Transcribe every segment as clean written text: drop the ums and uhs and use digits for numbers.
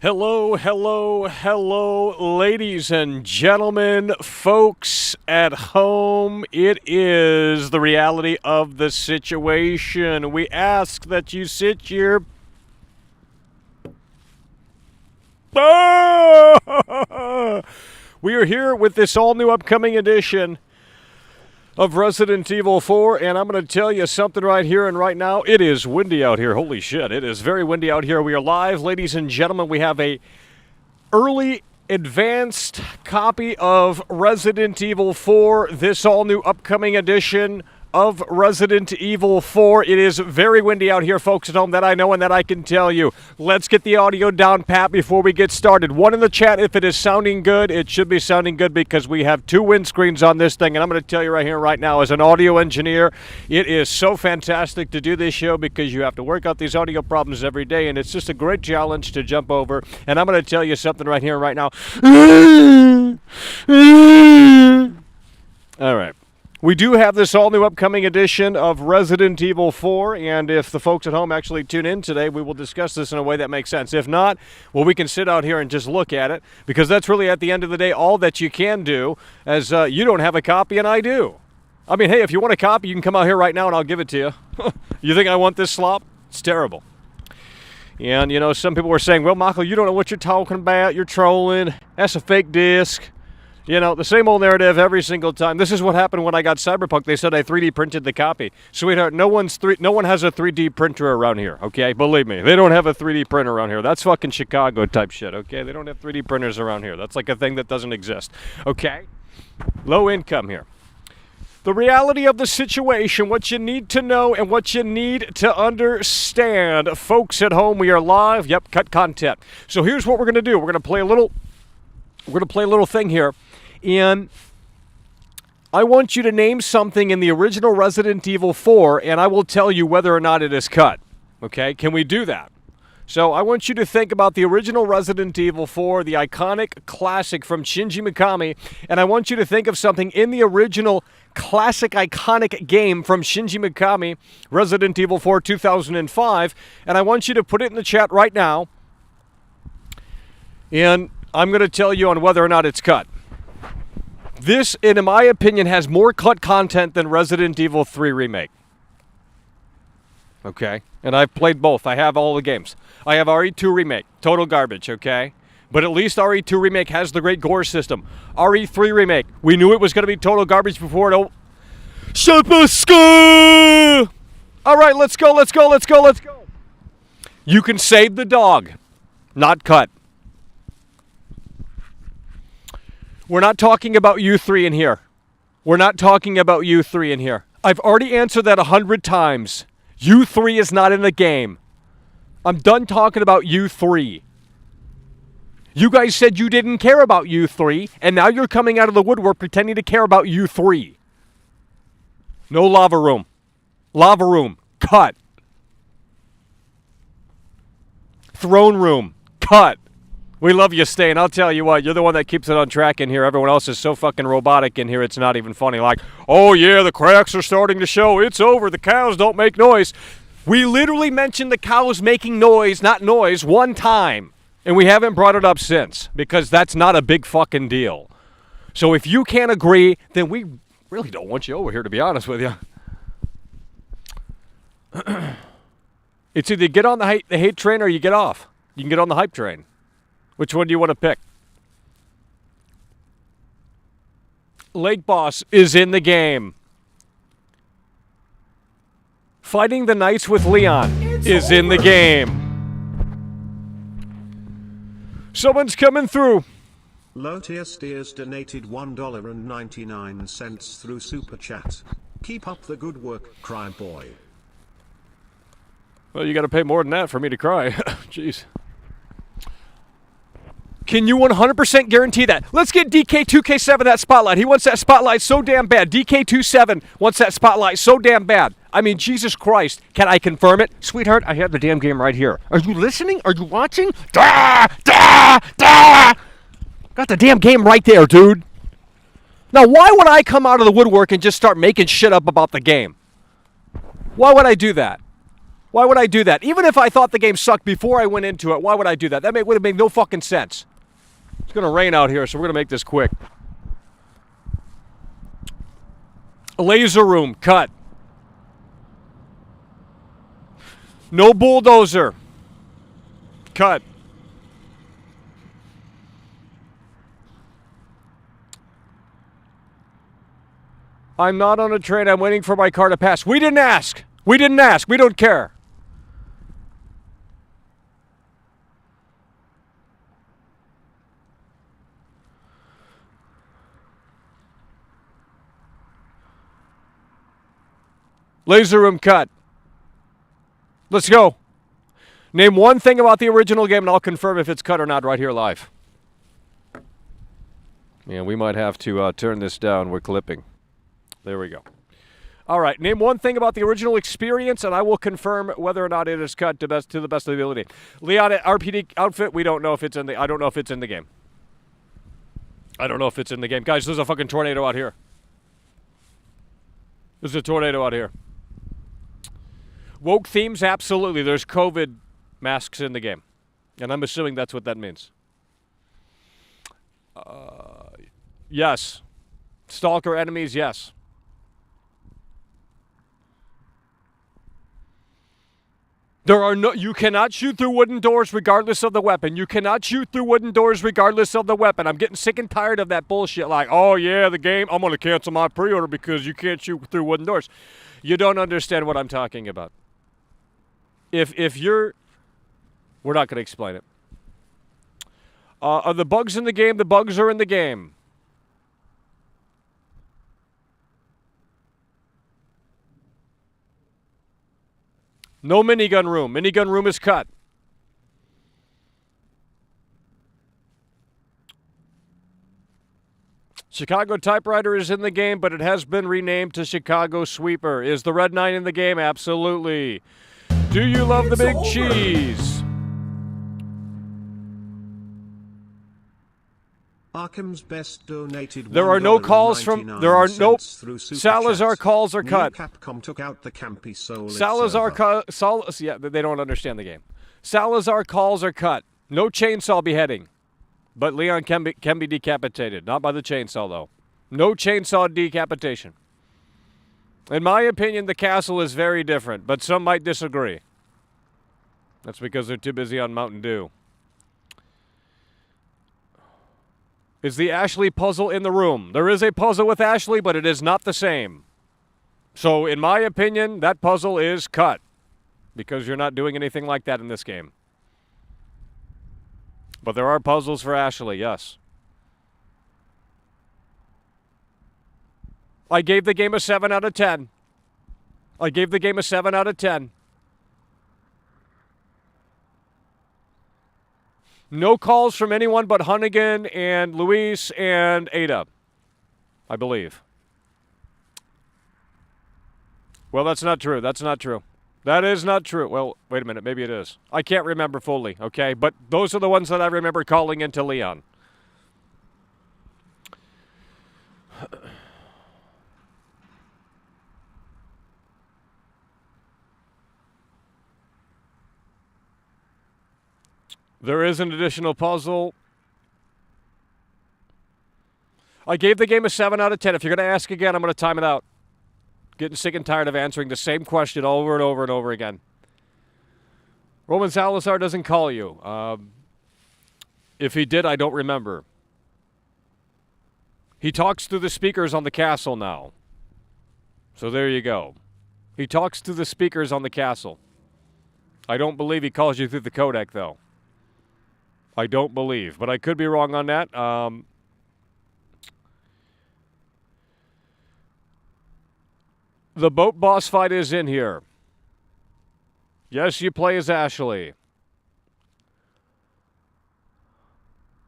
Hello, hello, hello, ladies and gentlemen, folks at home. It is the reality of the situation. We ask that you sit your We are here with this all-new upcoming edition of Resident Evil 4, and I'm going to tell you something right here and right now. It is windy out here. Holy shit, it is very windy out here. We are live, ladies and gentlemen. We have a early advanced copy of Resident Evil 4, this all-new upcoming edition of Resident Evil 4. It is very windy out here, folks at home, that I know and that I can tell you. Let's get the audio down pat before we get started. One in the chat, if it is sounding good. It should be sounding good because we have two windscreens on this thing, and I'm going to tell you right here, right now, as an audio engineer, it is so fantastic to do this show because you have to work out these audio problems every day, and it's just a great challenge to jump over. And I'm going to tell you something right here, right now. All right. We do have this all-new upcoming edition of Resident Evil 4, and if the folks at home actually tune in today, we will discuss this in a way that makes sense. If not, well, we can sit out here and just look at it, because that's really, at the end of the day, all that you can do, as you don't have a copy and I do. I mean, hey, if you want a copy, you can come out here right now and I'll give it to you. You think I want this slop? It's terrible. And, you know, some people were saying, well, Michael, you don't know what you're talking about. You're trolling. That's a fake disc. You know, the same old narrative every single time. This is what happened when I got Cyberpunk. They said I 3D printed the copy. Sweetheart, no one has a 3D printer around here, okay? Believe me, they don't have a 3D printer around here. That's fucking Chicago type shit, okay? They don't have 3D printers around here. That's like a thing that doesn't exist, okay? Low income here. The reality of the situation, what you need to know and what you need to understand. Folks at home, we are live. Yep, cut content. So here's what we're going to do. We're going to play a little thing here. And I want you to name something in the original Resident Evil 4, and I will tell you whether or not it is cut. Okay? Can we do that? So I want you to think about the original Resident Evil 4, the iconic classic from Shinji Mikami, and I want you to think of something in the original classic iconic game from Shinji Mikami, Resident Evil 4 2005, and I want you to put it in the chat right now, and I'm going to tell you on whether or not it's cut. This, in my opinion, has more cut content than Resident Evil 3 Remake. Okay? And I've played both. I have all the games. I have RE2 Remake. Total garbage, okay? But at least RE2 Remake has the great gore system. RE3 Remake. We knew it was going to be total garbage before it... Shapaska! All right, let's go. You can save the dog. Not cut. We're not talking about you three in here. I've already answered that 100 times. You three is not in the game. I'm done talking about you three. You guys said you didn't care about you three, and now you're coming out of the woodwork pretending to care about you three. No lava room. Lava room. Cut. Throne room. Cut. We love you, Stain. I'll tell you what, you're the one that keeps it on track in here. Everyone else is so fucking robotic in here, it's not even funny. Like, oh yeah, the cracks are starting to show. It's over. The cows don't make noise. We literally mentioned the cows making noise, not noise, one time. And we haven't brought it up since, because that's not a big fucking deal. So if you can't agree, then we really don't want you over here, to be honest with you. It's either get on the hate train or you get off. You can get on the hype train. Which one do you want to pick? Lake Boss is in the game. Fighting the Knights with Leon is in the game. Someone's coming through. Lotier Steers donated $1.99 through Super Chat. Keep up the good work, cry boy. Well, you got to pay more than that for me to cry. Jeez. Can you 100% guarantee that? Let's get DK2K7 that spotlight. He wants that spotlight so damn bad. DK27 wants that spotlight so damn bad. I mean, Jesus Christ. Can I confirm it? Sweetheart, I have the damn game right here. Are you listening? Are you watching? Got the damn game right there, dude. Now, why would I come out of the woodwork and just start making shit up about the game? Why would I do that? Why would I do that? Even if I thought the game sucked before I went into it, why would I do that? That would have made no fucking sense. It's going to rain out here, so we're going to make this quick. Laser room, cut. No bulldozer. Cut. I'm not on a train. I'm waiting for my car to pass. We didn't ask. We didn't ask. We don't care. Laser room cut. Let's go. Name one thing about the original game, and I'll confirm if it's cut or not right here live. Yeah, we might have to turn this down. We're clipping. There we go. All right. Name one thing about the original experience, and I will confirm whether or not it is cut to the best of the ability. Leon RPD outfit. We don't know if it's in the. I don't know if it's in the game. I don't know if it's in the game, guys. There's a fucking tornado out here. There's a tornado out here. Woke themes, absolutely. There's COVID masks in the game. And I'm assuming that's what that means. Yes. Stalker enemies, yes. You cannot shoot through wooden doors regardless of the weapon. You cannot shoot through wooden doors regardless of the weapon. I'm getting sick and tired of that bullshit. Like, oh yeah, the game, I'm going to cancel my pre-order because you can't shoot through wooden doors. You don't understand what I'm talking about. If you're... We're not going to explain it. Are the bugs in the game? The bugs are in the game. No minigun room. Minigun room is cut. Chicago Typewriter is in the game, but it has been renamed to Chicago Sweeper. Is the Red 9 in the game? Absolutely. Do you love the big cheese? Arkham's best donated. There are no calls from. There are no. Salazar calls are cut. Capcom took out the campy soul. Salazar yeah, they don't understand the game. Salazar calls are cut. No chainsaw beheading, but Leon can be decapitated. Not by the chainsaw though. No chainsaw decapitation. In my opinion, the castle is very different, but some might disagree. That's because they're too busy on Mountain Dew. Is the Ashley puzzle in the room? There is a puzzle with Ashley, but it is not the same. So, in my opinion, that puzzle is cut. Because you're not doing anything like that in this game. But there are puzzles for Ashley, yes. I gave the game a 7 out of 10. I gave the game a 7 out of 10. No calls from anyone but Hunnigan and Luis and Ada, I believe. Well, that's not true. That's not true. That is not true. Well, wait a minute. Maybe it is. I can't remember fully, okay? But those are the ones that I remember calling into Leon. There is an additional puzzle. I gave the game a 7 out of 10. If you're going to ask again, I'm going to time it out. Getting sick and tired of answering the same question over and over and over again. Roman Salazar doesn't call you. If he did, I don't remember. He talks through the speakers on the castle now. So there you go. He talks through the speakers on the castle. I don't believe he calls you through the codec, though. I don't believe, but I could be wrong on that. The boat boss fight is in here. Yes, you play as Ashley.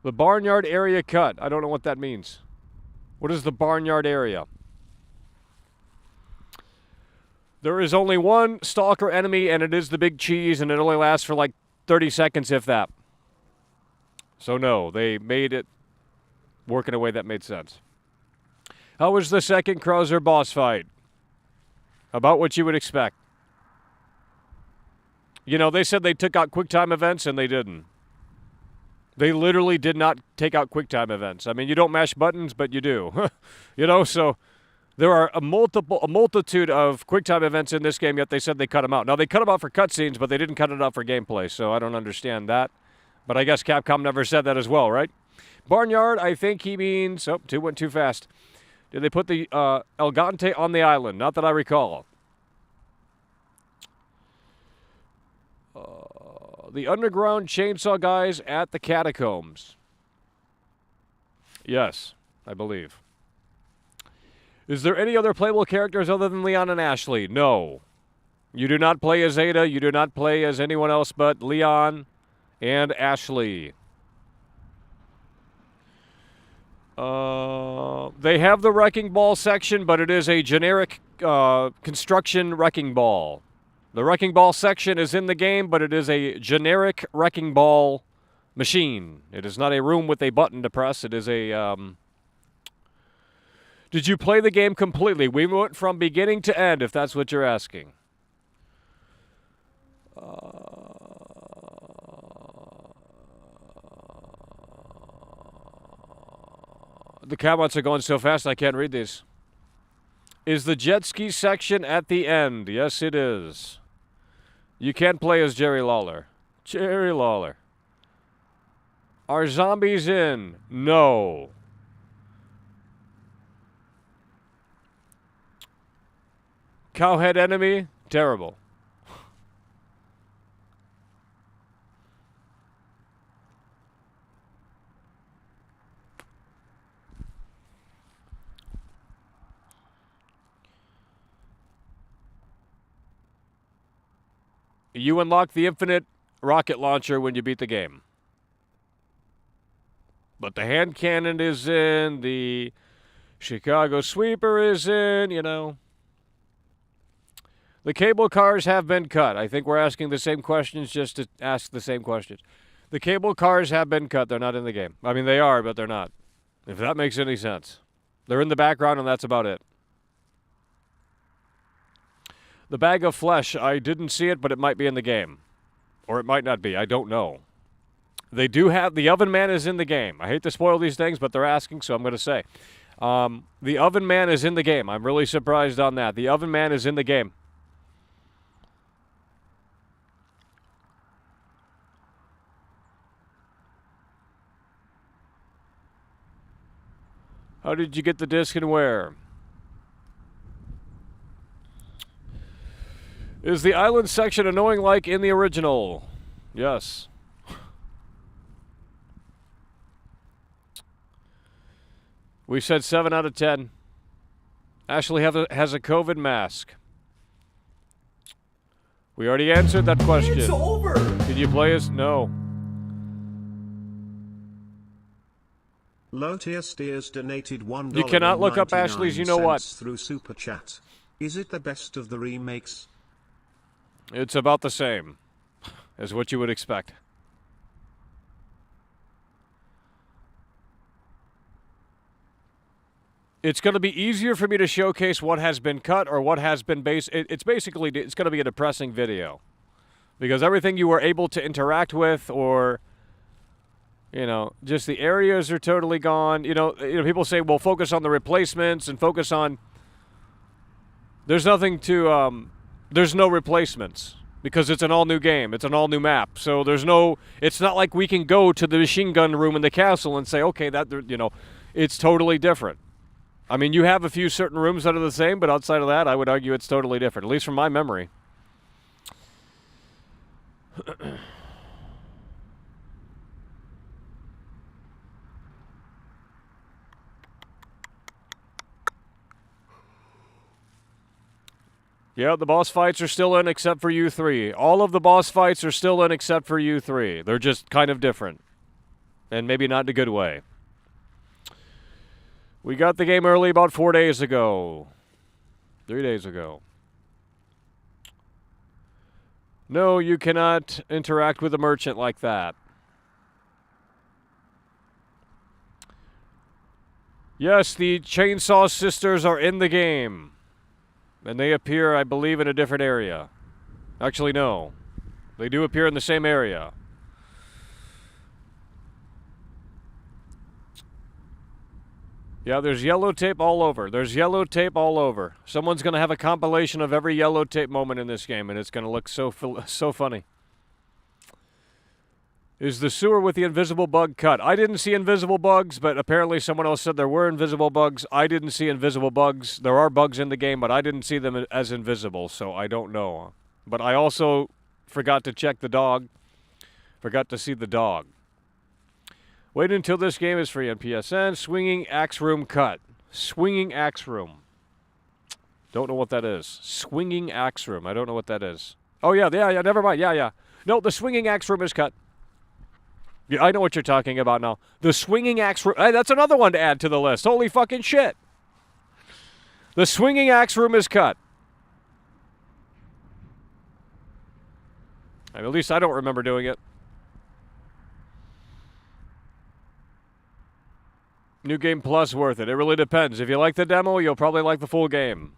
The barnyard area cut. I don't know what that means. What is the barnyard area? There is only one stalker enemy, and it is the big cheese, and it only lasts for like 30 seconds, if that. So no, they made it work in a way that made sense. How was the second Krauser boss fight? About what you would expect. You know, they said they took out QuickTime events, and they didn't. They literally did not take out QuickTime events. I mean, you don't mash buttons, but you do. You know, so there are a multitude of QuickTime events in this game, yet they said they cut them out. Now, they cut them out for cutscenes, but they didn't cut it out for gameplay, so I don't understand that. But I guess Capcom never said that as well, right? Barnyard, I think he means... Oh, two went too fast. Did they put the El Gante on the island? Not that I recall. The underground chainsaw guys at the catacombs. Yes, I believe. Is there any other playable characters other than Leon and Ashley? No. You do not play as Ada. You do not play as anyone else but Leon and Ashley. They have the Wrecking Ball section, but it is a generic construction Wrecking Ball. The Wrecking Ball section is in the game, but it is a generic Wrecking Ball machine. It is not a room with a button to press. It is a... Did you play the game completely? We went from beginning to end, if that's what you're asking. The comments are going so fast I can't read these. Is the jet ski section at the end? Yes, it is. You can't play as Jerry Lawler. Jerry Lawler. Are zombies in? No. Cowhead enemy? Terrible. You unlock the infinite rocket launcher when you beat the game. But the hand cannon is in, the Chicago sweeper is in, you know. The cable cars have been cut. I think we're asking the same questions just to ask the same questions. The cable cars have been cut. They're not in the game. I mean, they are, but they're not. If that makes any sense. They're in the background, and that's about it. The bag of flesh, I didn't see it, but it might be in the game. Or it might not be. I don't know. They do have... The Oven Man is in the game. I hate to spoil these things, but they're asking, so I'm going to say. The Oven Man is in the game. I'm really surprised on that. The Oven Man is in the game. How did you get the disc and where? Is the island section annoying like in the original? Yes. We said 7 out of 10. Ashley has a COVID mask. We already answered that question. It's over. Can you play as? No. Low tier steers donated $1. You cannot look up Ashley's you know what. Through Super Chat. Is it the best of the remakes? It's about the same as what you would expect. It's going to be easier for me to showcase what has been cut or what has been based. It's basically, it's going to be a depressing video. Because everything you were able to interact with or, you know, just the areas are totally gone. You know, people say, well, focus on the replacements and focus on... There's nothing to... There's no replacements because it's an all-new game. It's an all-new map. So there's no... It's not like we can go to the machine gun room in the castle and say, okay, that, you know, it's totally different. I mean, you have a few certain rooms that are the same, but outside of that, I would argue it's totally different, at least from my memory. Yeah, the boss fights are still in except for U3. All of the boss fights are still in except for U3. They're just kind of different. And maybe not in a good way. We got the game early about 4 days ago. 3 days ago. No, you cannot interact with a merchant like that. Yes, the Chainsaw Sisters are in the game. And they appear, I believe, in a different area. Actually, no. They do appear in the same area. Yeah, there's yellow tape all over. There's yellow tape all over. Someone's going to have a compilation of every yellow tape moment in this game, and it's going to look so funny. Is the sewer with the invisible bug cut? I didn't see invisible bugs, but apparently someone else said there were invisible bugs. I didn't see invisible bugs. There are bugs in the game, but I didn't see them as invisible, so I don't know. But I also forgot to check the dog. Forgot to see the dog. Wait until this game is free on PSN. Swinging Axe Room cut. Swinging Axe Room. Don't know what that is. Swinging Axe Room. I don't know what that is. Oh, yeah, never mind. Yeah. No, the Swinging Axe Room is cut. Yeah, I know what you're talking about now. The Swinging Axe Room. Hey, that's another one to add to the list. Holy fucking shit. The Swinging Axe Room is cut. I mean, at least I don't remember doing it. New Game Plus worth it. It really depends. If you like the demo, you'll probably like the full game.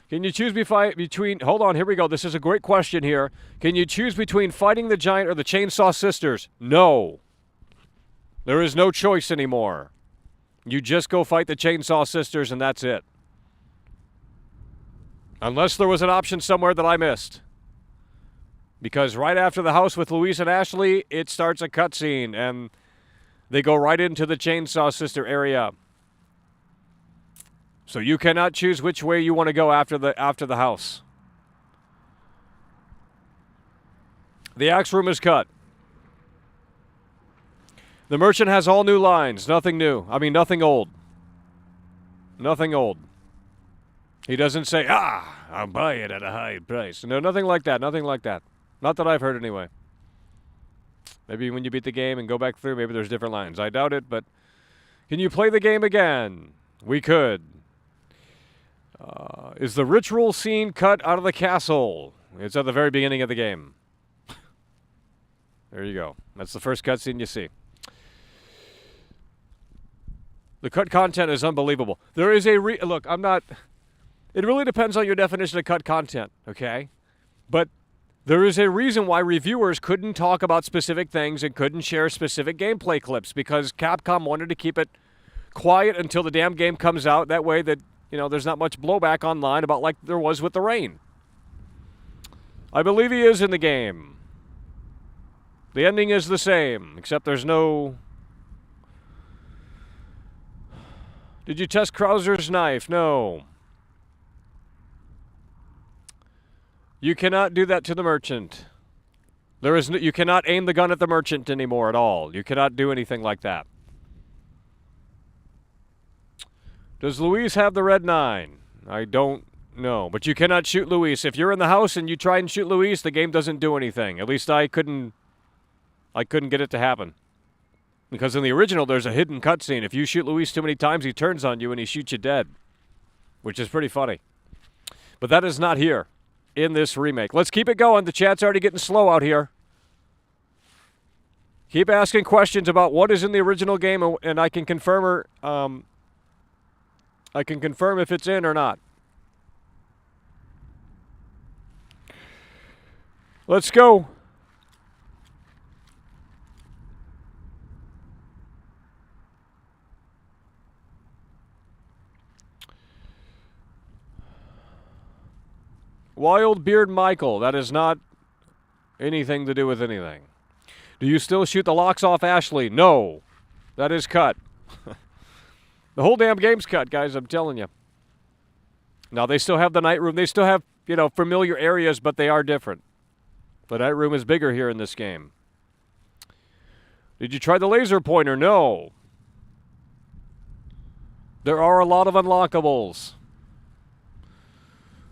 Can you choose between... Hold on, here we go. This is a great question here. Can you choose between fighting the giant or the Chainsaw Sisters? No. There is no choice anymore. You just go fight the Chainsaw Sisters and that's it. Unless there was an option somewhere that I missed. Because right after the house with Louise and Ashley, it starts a cutscene and... They go right into the Chainsaw Sister area. So you cannot choose which way you want to go after the house. The Axe Room is cut. The merchant has all new lines. Nothing new. I mean, nothing old. Nothing old. He doesn't say, I'll buy it at a high price. No, nothing like that. Nothing like that. Not that I've heard anyway. Maybe when you beat the game and go back through, maybe there's different lines. I doubt it, but can you play the game again? We could. Is the ritual scene cut out of the castle? It's at the very beginning of the game. There you go. That's the first cutscene you see. The cut content is unbelievable. There is a look, I'm not... It really depends on your definition of cut content, okay? But... There is a reason why reviewers couldn't talk about specific things and couldn't share specific gameplay clips because Capcom wanted to keep it quiet until the damn game comes out. That way that, there's not much blowback online about like there was with the rain. I believe he is in the game. The ending is the same, except there's no... Did you test Krauser's knife? No. You cannot do that to the merchant. You cannot aim the gun at the merchant anymore at all. You cannot do anything like that. Does Luis have the red 9? I don't know. But you cannot shoot Luis. If you're in the house and you try and shoot Luis, the game doesn't do anything. At least I couldn't get it to happen. Because in the original, there's a hidden cutscene. If you shoot Luis too many times, he turns on you and he shoots you dead. Which is pretty funny. But that is not here. In this remake. Let's keep it going. The chat's already getting slow out here. Keep asking questions about what is in the original game, and I can confirm if it's in or not. Let's go. Wild Beard Michael, that is not anything to do with anything. Do you still shoot the locks off Ashley? No. That is cut. The whole damn game's cut, guys, I'm telling you. Now, they still have the night room. They still have, familiar areas, but they are different. The night room is bigger here in this game. Did you try the laser pointer? No. There are a lot of unlockables.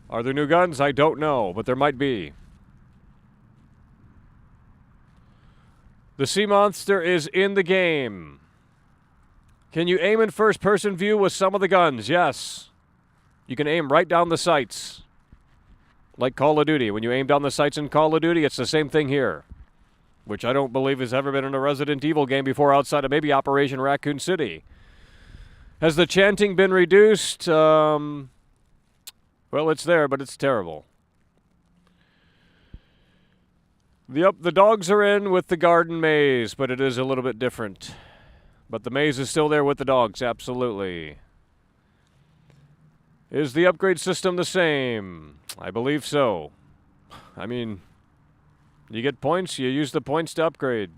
Are there new guns? I don't know, but there might be. The sea monster is in the game. Can you aim in first-person view with some of the guns? Yes. You can aim right down the sights. Like Call of Duty. When you aim down the sights in Call of Duty, it's the same thing here. Which I don't believe has ever been in a Resident Evil game before outside of maybe Operation Raccoon City. Has the chanting been reduced? Well, it's there, but it's terrible. Yep, the dogs are in with the garden maze, but it is a little bit different. But the maze is still there with the dogs, absolutely. Is the upgrade system the same? I believe so. I mean, you get points, you use the points to upgrade.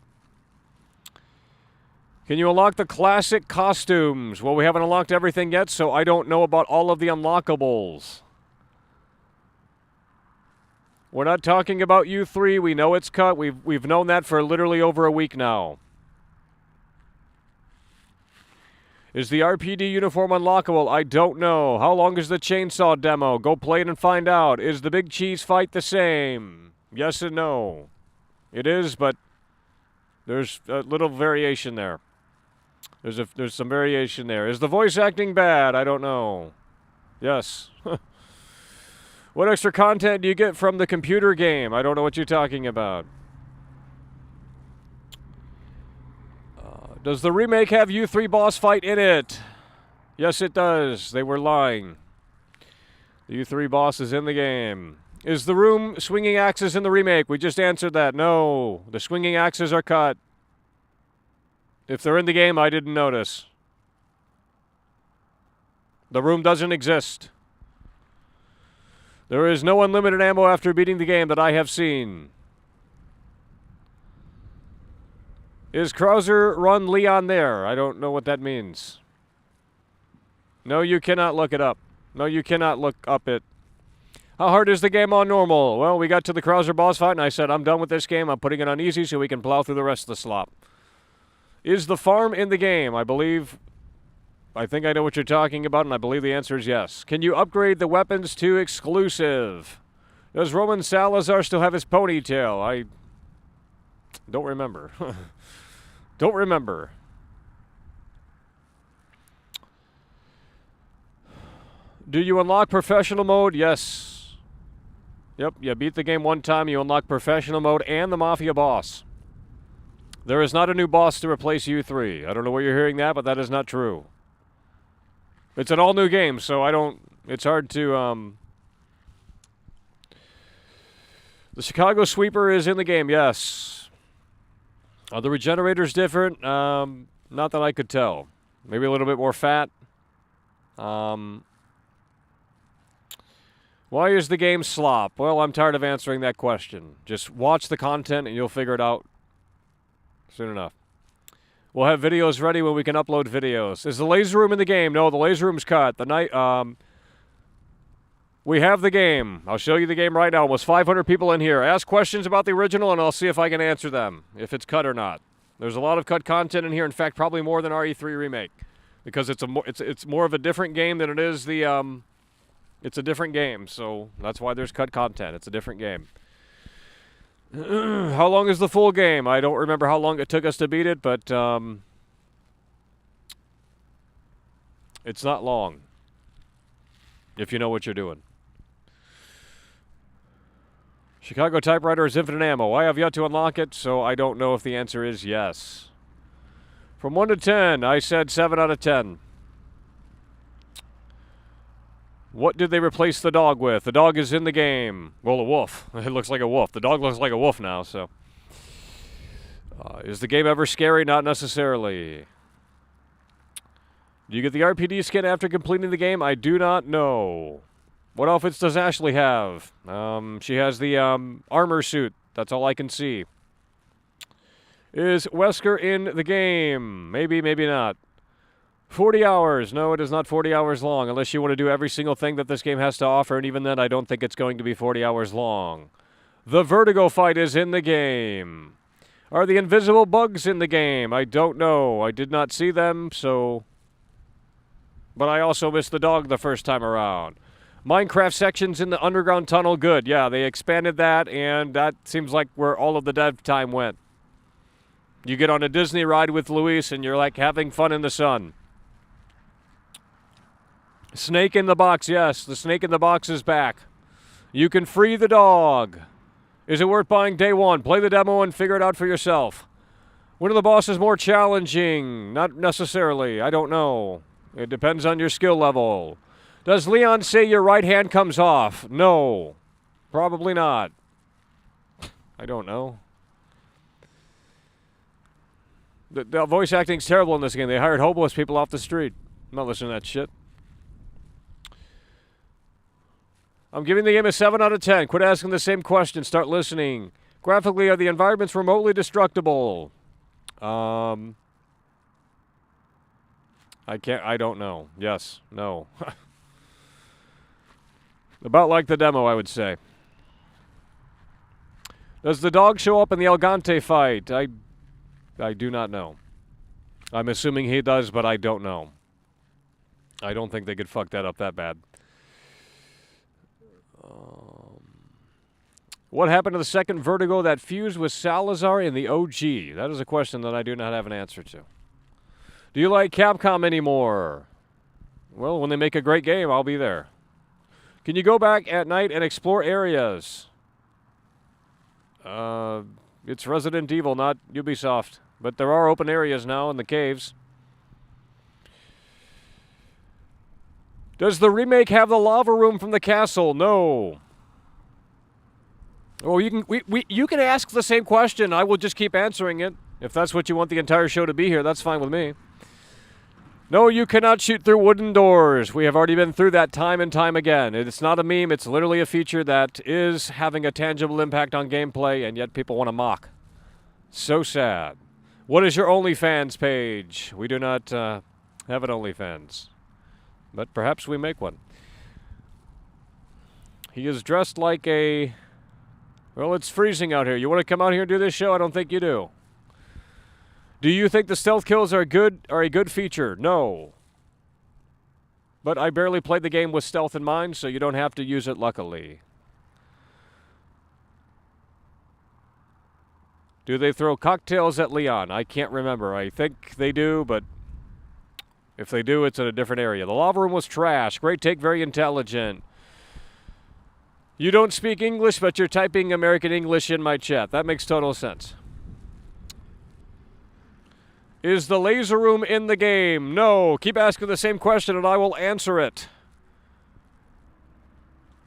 Can you unlock the classic costumes? Well, we haven't unlocked everything yet, so I don't know about all of the unlockables. We're not talking about U3. We know it's cut. We've known that for literally over a week now. Is the RPD uniform unlockable? I don't know. How long is the chainsaw demo? Go play it and find out. Is the big cheese fight the same? Yes and no. It is, but there's a little variation there. There's some variation there. Is the voice acting bad? I don't know. Yes. What extra content do you get from the computer game? I don't know what you're talking about. Does the remake have U3 boss fight in it? Yes, it does. They were lying. The U3 boss is in the game. Is the room swinging axes in the remake? We just answered that. No. The swinging axes are cut. If they're in the game, I didn't notice. The room doesn't exist. There is no unlimited ammo after beating the game that I have seen. Is Krauser run Leon there? I don't know what that means. No, you cannot look it up. No, you cannot look up it. How hard is the game on normal? Well, we got to the Krauser boss fight, and I said, I'm done with this game. I'm putting it on easy so we can plow through the rest of the slop. Is the farm in the game? I think I know what you're talking about, and I believe the answer is yes. Can you upgrade the weapons to exclusive? Does Roman Salazar still have his ponytail? I don't remember. Don't remember. Do you unlock professional mode? Yes. Yep, you beat the game one time, you unlock professional mode and the Mafia boss. There is not a new boss to replace U3. I don't know where you're hearing that, but that is not true. It's an all-new game, so it's hard to, The Chicago Sweeper is in the game, yes. Are the regenerators different? Not that I could tell. Maybe a little bit more fat. Why is the game slop? Well, I'm tired of answering that question. Just watch the content and you'll figure it out soon enough. We'll have videos ready when we can upload videos. Is the laser room in the game? No, the laser room's cut. We have the game. I'll show you the game right now. Almost 500 people in here. Ask questions about the original and I'll see if I can answer them, if it's cut or not. There's a lot of cut content in here. In fact, probably more than RE3 Remake, because it's more of a different game than it is the it's a different game, so that's why there's cut content. It's a different game. How long is the full game? I don't remember how long it took us to beat it, but it's not long, if you know what you're doing. Chicago typewriter is infinite ammo. I have yet to unlock it, so I don't know if the answer is yes. From 1 to 10, I said 7 out of 10. What did they replace the dog with? The dog is in the game. Well, a wolf. It looks like a wolf. The dog looks like a wolf now, so. Is the game ever scary? Not necessarily. Do you get the RPD skin after completing the game? I do not know. What outfits does Ashley have? She has the armor suit. That's all I can see. Is Wesker in the game? Maybe, maybe not. 40 hours. No, it is not 40 hours long, unless you want to do every single thing that this game has to offer, and even then, I don't think it's going to be 40 hours long. The Vertigo fight is in the game. Are the invisible bugs in the game? I don't know. I did not see them, so... But I also missed the dog the first time around. Minecraft sections in the underground tunnel, good. Yeah, they expanded that, and that seems like where all of the dev time went. You get on a Disney ride with Luis, and you're like having fun in the sun. Snake in the box, yes. The snake in the box is back. You can free the dog. Is it worth buying day one? Play the demo and figure it out for yourself. When are the bosses more challenging? Not necessarily. I don't know. It depends on your skill level. Does Leon say your right hand comes off? No. Probably not. I don't know. The voice acting's terrible in this game. They hired homeless people off the street. I'm not listening to that shit. I'm giving the game a 7 out of 10. Quit asking the same question. Start listening. Graphically, are the environments remotely destructible? I don't know. Yes. No. About like the demo, I would say. Does the dog show up in the El Gante fight? I do not know. I'm assuming he does, but I don't know. I don't think they could fuck that up that bad. What happened to the second Vertigo that fused with Salazar in the OG? That is a question that I do not have an answer to. Do you like Capcom anymore? Well, when they make a great game, I'll be there. Can you go back at night and explore areas? It's Resident Evil, not Ubisoft. But there are open areas now in the caves. Does the remake have the lava room from the castle? No. Oh, you can ask the same question. I will just keep answering it. If that's what you want the entire show to be here, that's fine with me. No, you cannot shoot through wooden doors. We have already been through that time and time again. It's not a meme. It's literally a feature that is having a tangible impact on gameplay, and yet people want to mock. So sad. What is your OnlyFans page? We do not have an OnlyFans, but perhaps we make one. He is dressed like a... Well, it's freezing out here. You want to come out here and do this show? I don't think you do. Do you think the stealth kills are a good feature? No. But I barely played the game with stealth in mind, so you don't have to use it, luckily. Do they throw cocktails at Leon? I can't remember. I think they do, but if they do, it's in a different area. The lava room was trash. Great take, very intelligent. You don't speak English, but you're typing American English in my chat. That makes total sense. Is the laser room in the game? No. Keep asking the same question and I will answer it.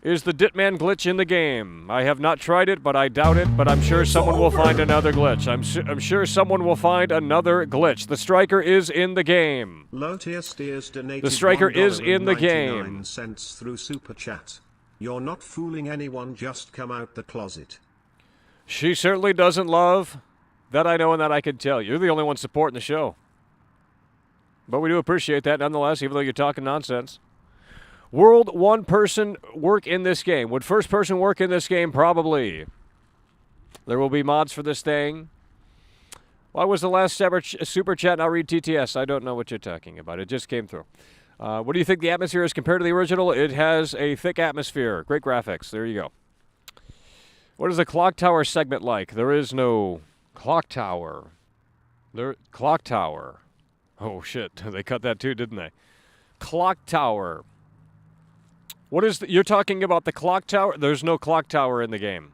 Is the Ditman glitch in the game? I have not tried it, but I doubt it, but I'm sure someone will find another glitch. I'm sure someone will find another glitch. The striker is in the game. The striker is in the game. Cents through Super Chat. You're not fooling anyone, just come out the closet. She certainly doesn't love. That I know and that I can tell. You're the only one supporting the show. But we do appreciate that nonetheless, even though you're talking nonsense. World one person work in this game. Would first person work in this game? Probably. There will be mods for this thing. Why was the last super chat not read TTS? I don't know what you're talking about. It just came through. What do you think the atmosphere is compared to the original? It has a thick atmosphere. Great graphics. There you go. What is the clock tower segment like? There is no... Clock tower. Clock tower. Oh, shit. They cut that too, didn't they? Clock tower. What is... You're talking about the clock tower? There's no clock tower in the game.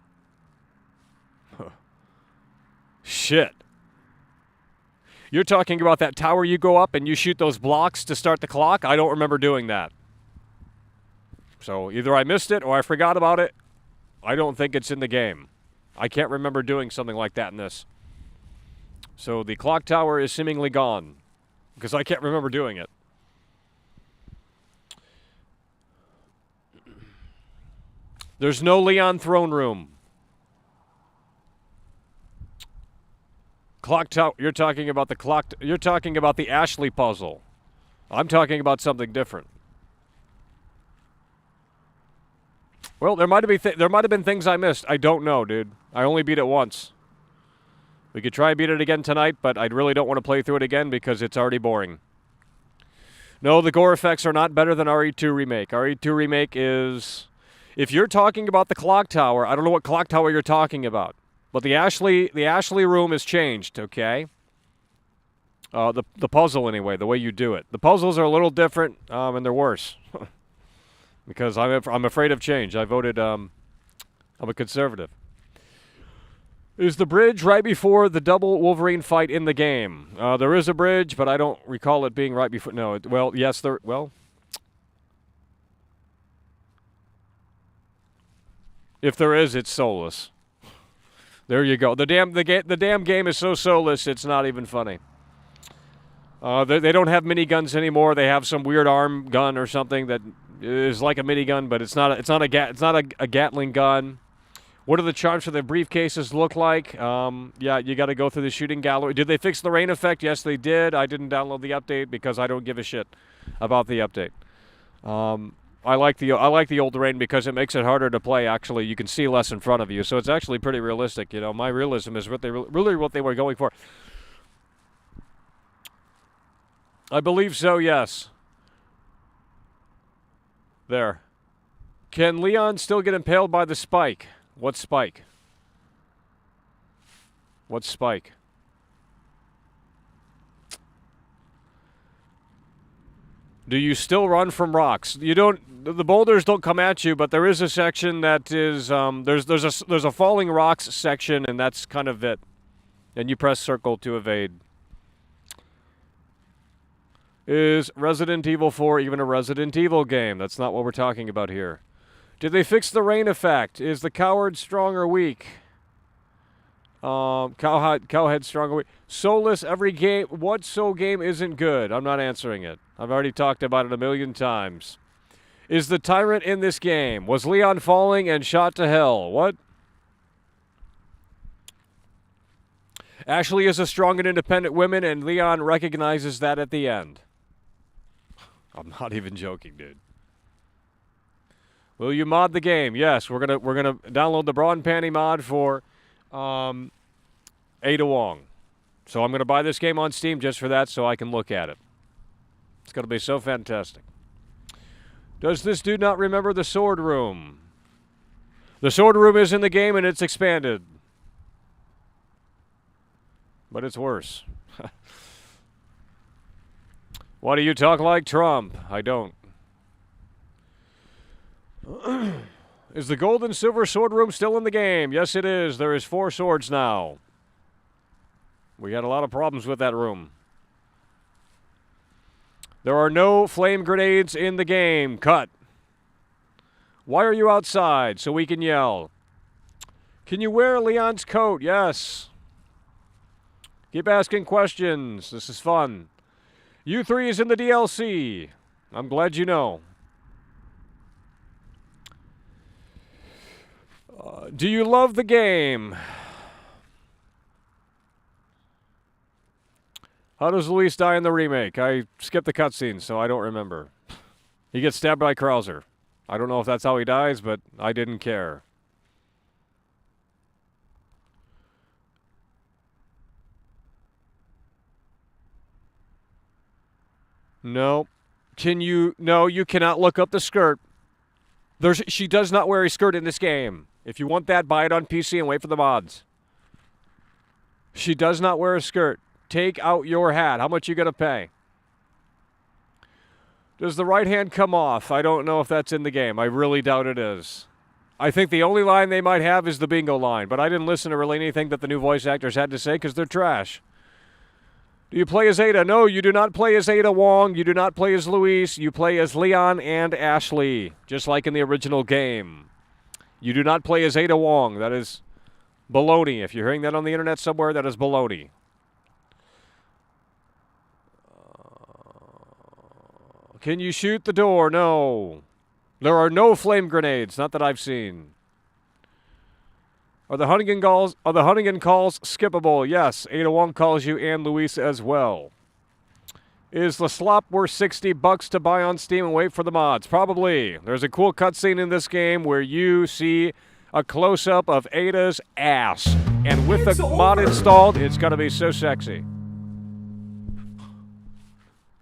Huh. Shit. You're talking about that tower you go up and you shoot those blocks to start the clock? I don't remember doing that. So either I missed it or I forgot about it. I don't think it's in the game. I can't remember doing something like that in this. So the clock tower is seemingly gone because I can't remember doing it. There's no Leon throne room. Clock tower. You're talking about the clock. You're talking about the Ashley puzzle. I'm talking about something different. Well, there might have been things I missed. I don't know, dude. I only beat it once. We could try and beat it again tonight, but I really don't want to play through it again because it's already boring. No, the gore effects are not better than RE2 Remake. RE2 Remake is... If you're talking about the clock tower, I don't know what clock tower you're talking about. But the Ashley room is changed, okay? The puzzle, anyway, the way you do it. The puzzles are a little different, and they're worse. Because I'm afraid of change. I voted, I'm a conservative. Is the bridge right before the double Wolverine fight in the game? There is a bridge, but I don't recall it being right before. No, well, yes, well. If there is, it's soulless. There you go. The damn game is so soulless, it's not even funny. They don't have miniguns anymore. They have some weird arm gun or something that is like a minigun, but it's not a Gatling gun. What do the charms for the briefcases look like? Yeah, you got to go through the shooting gallery. Did they fix the rain effect? Yes, they did. I didn't download the update because I don't give a shit about the update. I like the old rain because it makes it harder to play. Actually, you can see less in front of you, so it's actually pretty realistic. You know, my realism is what they were going for. I believe so. Yes. There. Can Leon still get impaled by the spike? What spike? What spike? Do you still run from rocks? You don't. The boulders don't come at you, but there is a section that is there's a falling rocks section, and that's kind of it. And you press circle to evade. Is Resident Evil 4 even a Resident Evil game? That's not what we're talking about here. Did they fix the rain effect? Is the coward strong or weak? Cowhead strong or weak? Soulless every game. What soul game isn't good? I'm not answering it. I've already talked about it a million times. Is the tyrant in this game? Was Leon falling and shot to hell? What? Ashley is a strong and independent woman, and Leon recognizes that at the end. I'm not even joking, dude. Will you mod the game? Yes, we're gonna download the bra and panty mod for Ada Wong. So I'm gonna buy this game on Steam just for that, so I can look at it. It's gonna be so fantastic. Does this dude not remember the sword room? The sword room is in the game and it's expanded, but it's worse. Why do you talk like Trump? I don't. Is the gold and silver sword room still in the game? Yes, it is. There is 4 swords now. We had a lot of problems with that room. There are no flame grenades in the game. Cut. Why are you outside? So we can yell. Can you wear Leon's coat? Yes. Keep asking questions. This is fun. U3 is in the DLC. I'm glad you know. Do you love the game? How does Luis die in the remake? I skipped the cutscene, so I don't remember. He gets stabbed by Krauser. I don't know if that's how he dies, but I didn't care. No. No, you cannot look up the skirt. She does not wear a skirt in this game. If you want that, buy it on PC and wait for the mods. She does not wear a skirt. Take out your hat. How much you gonna pay? Does the right hand come off? I don't know if that's in the game. I really doubt it is. I think the only line they might have is the bingo line, but I didn't listen to really anything that the new voice actors had to say because they're trash. Do you play as Ada? No, you do not play as Ada Wong. You do not play as Luis. You play as Leon and Ashley, just like in the original game. You do not play as Ada Wong. That is baloney. If you're hearing that on the internet somewhere, that is baloney. Can you shoot the door? No. There are no flame grenades, not that I've seen. Are the Hunnigan calls skippable? Yes, Ada Wong calls you and Luis as well. Is the slop worth $60 to buy on Steam and wait for the mods? Probably. There's a cool cutscene in this game where you see a close-up of Ada's ass. And with the mod installed, it's going to be so sexy.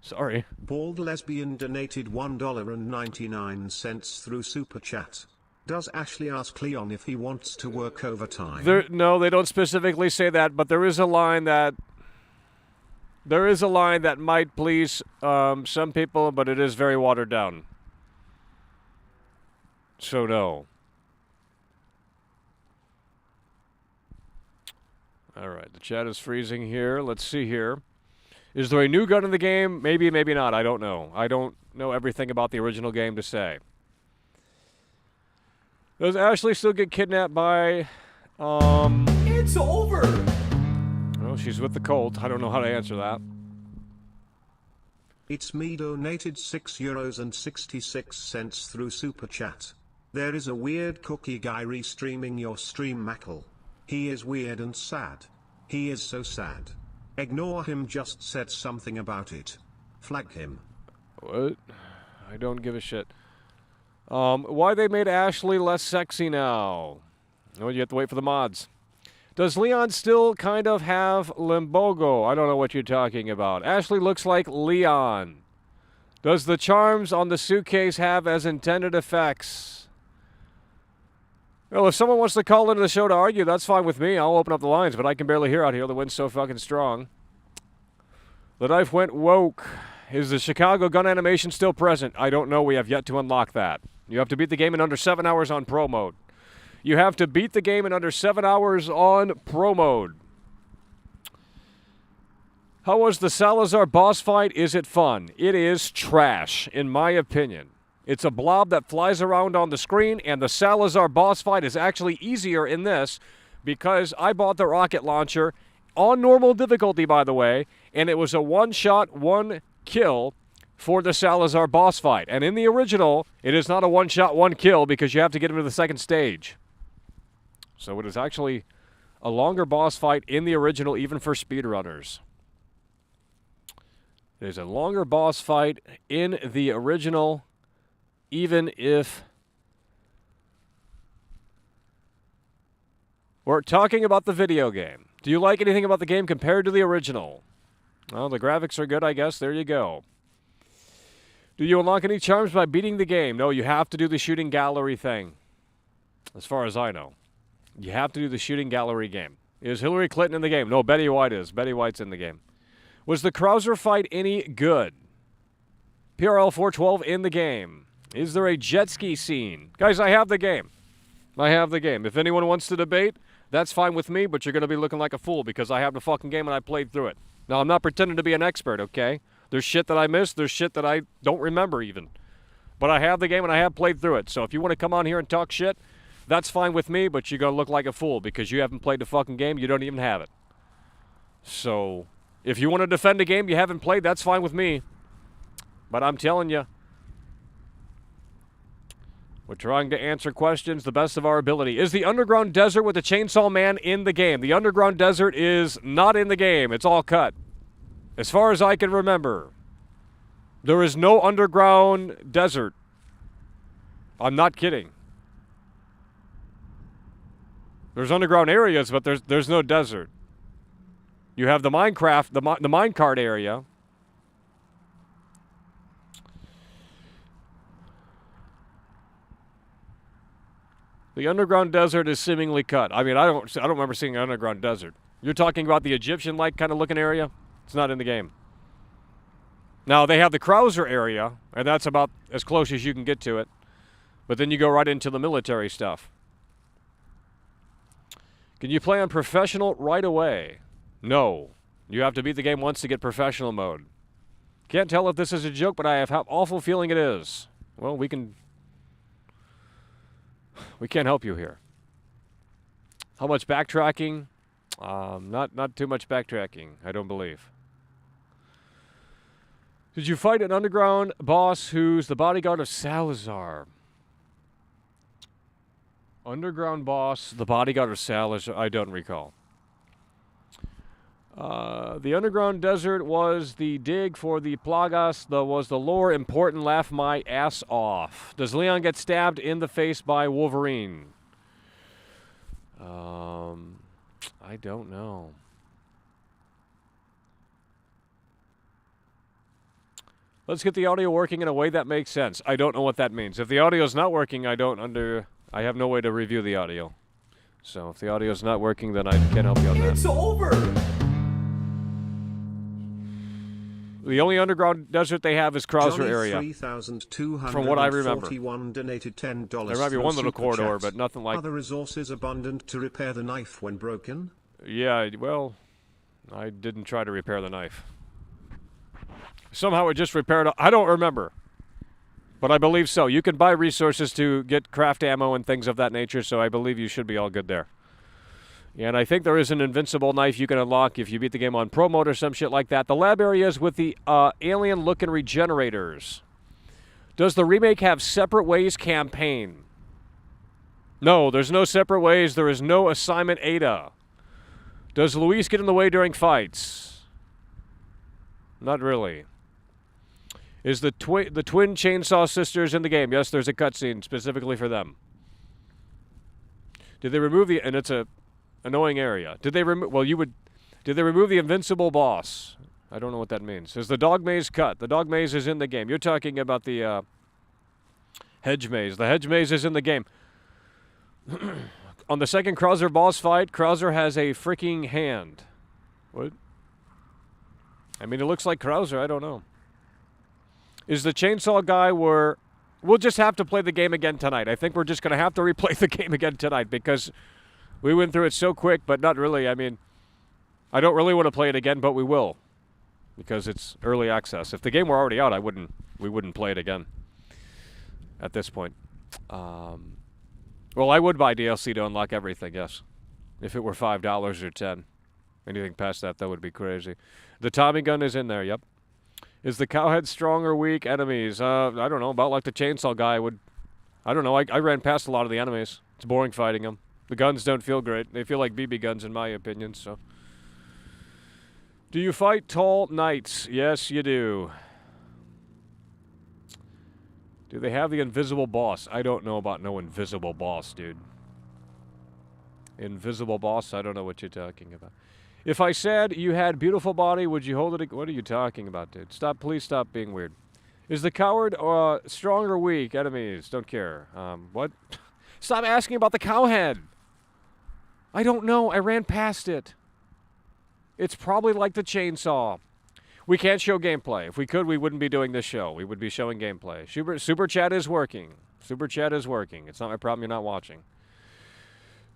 Sorry. Bald Lesbian donated $1.99 through Super Chat. Does Ashley ask Leon if he wants to work overtime? No, they don't specifically say that, but there is a line that might please some people, but it is very watered down. So no. All right, the chat is freezing here. Let's see here. Is there a new gun in the game? Maybe, maybe not. I don't know. I don't know everything about the original game to say. Does Ashley still get kidnapped by, It's over! Well, she's with the Colt. I don't know how to answer that. It's me donated €6.66 through Super Chat. There is a weird cookie guy restreaming your stream, Mackle. He is weird and sad. He is so sad. Ignore him, just said something about it. Flag him. What? I don't give a shit. Why they made Ashley less sexy now? Oh, you have to wait for the mods. Does Leon still kind of have limbogo? I don't know what you're talking about. Ashley looks like Leon. Does the charms on the suitcase have as intended effects? Well, if someone wants to call into the show to argue, that's fine with me. I'll open up the lines, but I can barely hear out here. The wind's so fucking strong. The knife went woke. Is the Chicago gun animation still present? I don't know. We have yet to unlock that. You have to beat the game in under 7 hours on Pro Mode. You have to beat the game in under 7 hours on Pro Mode. How was the Salazar boss fight? Is it fun? It is trash, in my opinion. It's a blob that flies around on the screen, and the Salazar boss fight is actually easier in this because I bought the rocket launcher on normal difficulty, by the way, and it was a one-shot, one-kill for the Salazar boss fight. And in the original, it is not a one-shot, one-kill because you have to get him to the second stage. So it is actually a longer boss fight in the original, even for speedrunners. There's a longer boss fight in the original, even if we're talking about the video game. Do you like anything about the game compared to the original? Well, the graphics are good, I guess. There you go. Do you unlock any charms by beating the game? No, you have to do the shooting gallery thing. As far as I know. You have to do the shooting gallery game. Is Hillary Clinton in the game? No, Betty White is. Betty White's in the game. Was the Krauser fight any good? PRL 412 in the game. Is there a jet ski scene? Guys, I have the game. I have the game. If anyone wants to debate, that's fine with me, but you're going to be looking like a fool because I have the fucking game and I played through it. Now, I'm not pretending to be an expert, okay? There's shit that I missed. There's shit that I don't remember even. But I have the game and I have played through it. So if you want to come on here and talk shit, that's fine with me, but you're going to look like a fool because you haven't played the fucking game. You don't even have it. So if you want to defend a game you haven't played, that's fine with me. But I'm telling you, we're trying to answer questions the best of our ability. Is the Underground Desert with the Chainsaw Man in the game? The Underground Desert is not in the game. It's all cut. As far as I can remember, there is no Underground Desert. I'm not kidding. There's underground areas, but there's no desert. You have the Minecraft, the minecart area. The underground desert is seemingly cut. I mean, I don't remember seeing an underground desert. You're talking about the Egyptian-like kind of looking area? It's not in the game. Now, they have the Krauser area, and that's about as close as you can get to it. But then you go right into the military stuff. Can you play on professional right away? No. You have to beat the game once to get professional mode. Can't tell if this is a joke, but I have an awful feeling it is. Well, we can't help you here. How much backtracking? Not too much backtracking, I don't believe. Did you fight an underground boss who's the bodyguard of Salazar? Underground boss, the bodyguard of Salazar, I don't recall. The underground desert was the dig for the Plagas. Was the lore important? Laugh my ass off. Does Leon get stabbed in the face by Wolverine? I don't know. Let's get the audio working in a way that makes sense. I don't know what that means. If the audio is not working, I have no way to review the audio. So if the audio is not working, then I can't help you on that. It's over! The only underground desert they have is Krauser Johnny area. 3,241 From what I remember. Donated $10 There might be one little corridor, but nothing like... Are the resources abundant to repair the knife when broken? Yeah, well, I didn't try to repair the knife. Somehow it just repaired... I don't remember. But I believe so. You can buy resources to get craft ammo and things of that nature, so I believe you should be all good there. And I think there is an invincible knife you can unlock if you beat the game on Pro Mode or some shit like that. The lab areas with the alien-looking regenerators. Does the remake have separate ways campaign? No, there's no separate ways. There is no assignment Ada. Does Luis get in the way during fights? Not really. Is the twin Chainsaw Sisters in the game? Yes, there's a cutscene specifically for them. Did they remove the... And it's a annoying area. Did they remove... Well, you would... Did they remove the invincible boss? I don't know what that means. Is the dog maze cut? The dog maze is in the game. You're talking about the hedge maze. The hedge maze is in the game. On the second Krauser boss fight, Krauser has a freaking hand. What? I mean, it looks like Krauser. I don't know. Is the chainsaw guy where... We'll just have to play the game again tonight. I think we're just going to have to replay the game again tonight because we went through it so quick, but not really. I mean, I don't really want to play it again, but we will because it's early access. If the game were already out, we wouldn't play it again at this point. Well, I would buy DLC to unlock everything, yes. If it were $5 or $10. Anything past that would be crazy. The Tommy gun is in there, yep. Is the cowhead strong or weak enemies? I don't know. About like the chainsaw guy would... I don't know. I ran past a lot of the enemies. It's boring fighting them. The guns don't feel great. They feel like BB guns in my opinion, so... Do you fight tall knights? Yes, you do. Do they have the invisible boss? I don't know about no invisible boss, dude. Invisible boss? I don't know what you're talking about. If I said you had beautiful body, would you hold it? What are you talking about, dude? Stop, please stop being weird. Is the coward strong or weak? Enemies, don't care. What? Stop asking about the cowhead. I don't know. I ran past it. It's probably like the chainsaw. We can't show gameplay. If we could, we wouldn't be doing this show. We would be showing gameplay. Super Chat is working. Super Chat is working. It's not my problem you're not watching.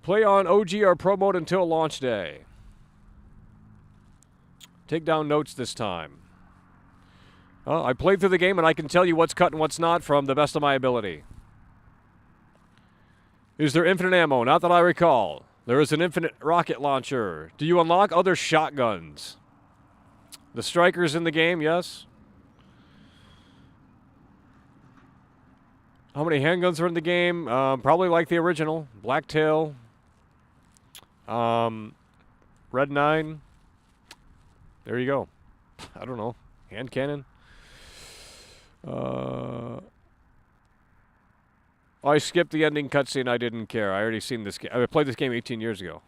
Play on OG or Pro Mode until launch day. Take down notes this time. I played through the game and I can tell you what's cut and what's not from the best of my ability. Is there infinite ammo? Not that I recall. There is an infinite rocket launcher. Do you unlock other shotguns? The strikers in the game, yes. How many handguns are in the game? Probably like the original. Blacktail. Red 9. There you go. I don't know. Hand cannon. I skipped the ending cutscene. I didn't care. I already seen this game. I played this game 18 years ago.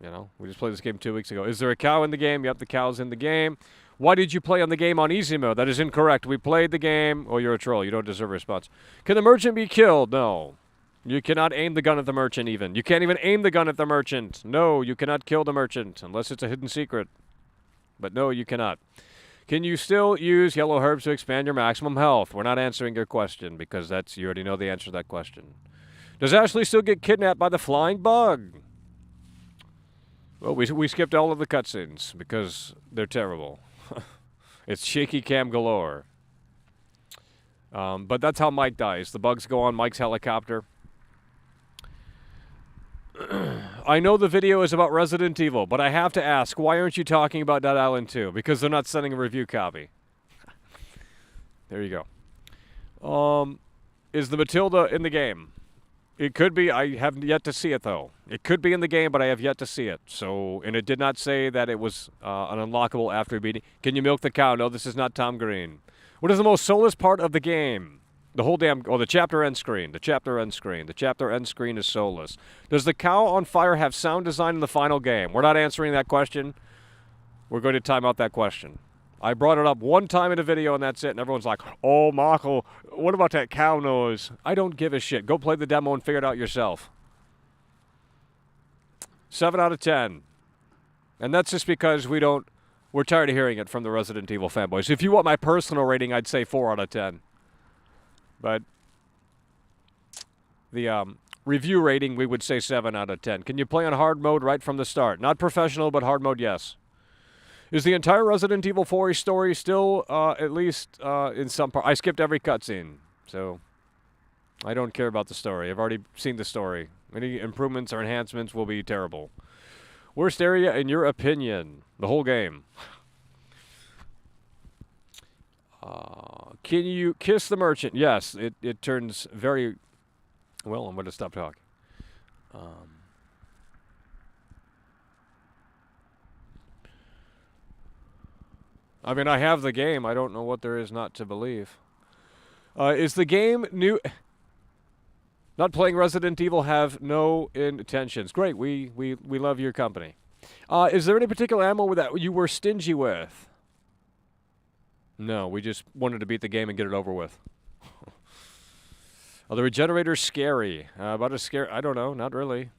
You know, we just played this game 2 weeks ago. Is there a cow in the game? Yep, the cow's in the game. Why did you play on the game on easy mode? That is incorrect. We played the game. Oh, you're a troll. You don't deserve a response. Can the merchant be killed? No. You cannot aim the gun at the merchant even. You can't even aim the gun at the merchant. No, you cannot kill the merchant unless it's a hidden secret. But no, you cannot. Can you still use yellow herbs to expand your maximum health? We're not answering your question because you already know the answer to that question. Does Ashley still get kidnapped by the flying bug? Well, we skipped all of the cutscenes because they're terrible. It's shaky cam galore. But that's how Mike dies. The bugs go on Mike's helicopter. I know the video is about Resident Evil, but I have to ask, why aren't you talking about Dead Island 2? Because they're not sending a review copy. There you go. Is the Matilda in the game? It could be. I have yet to see it, though. It could be in the game, but I have yet to see it. So, and it did not say that it was an unlockable after beating. Can you milk the cow? No, this is not Tom Green. What is the most soulless part of the game? The whole damn... Oh, the chapter end screen. The chapter end screen. The chapter end screen is soulless. Does the cow on fire have sound design in the final game? We're not answering that question. We're going to time out that question. I brought it up one time in a video and that's it. And everyone's like, oh, Michael, what about that cow noise? I don't give a shit. Go play the demo and figure it out yourself. 7 out of 10. And that's just because we're tired of hearing it from the Resident Evil fanboys. If you want my personal rating, I'd say 4 out of 10. But the review rating, we would say 7 out of 10. Can you play on hard mode right from the start? Not professional, but hard mode, yes. Is the entire Resident Evil 4 story still, at least in some part? I skipped every cutscene, so I don't care about the story. I've already seen the story. Any improvements or enhancements will be terrible. Worst area in your opinion? The whole game. Can you kiss the merchant? Yes, it turns very... Well, I'm going to stop talking. I mean, I have the game. I don't know what there is not to believe. Is the game new... Not playing Resident Evil, have no intentions. Great, we love your company. Is there any particular ammo that you were stingy with? No, we just wanted to beat the game and get it over with. Are the regenerators scary? About as scary? I don't know, not really.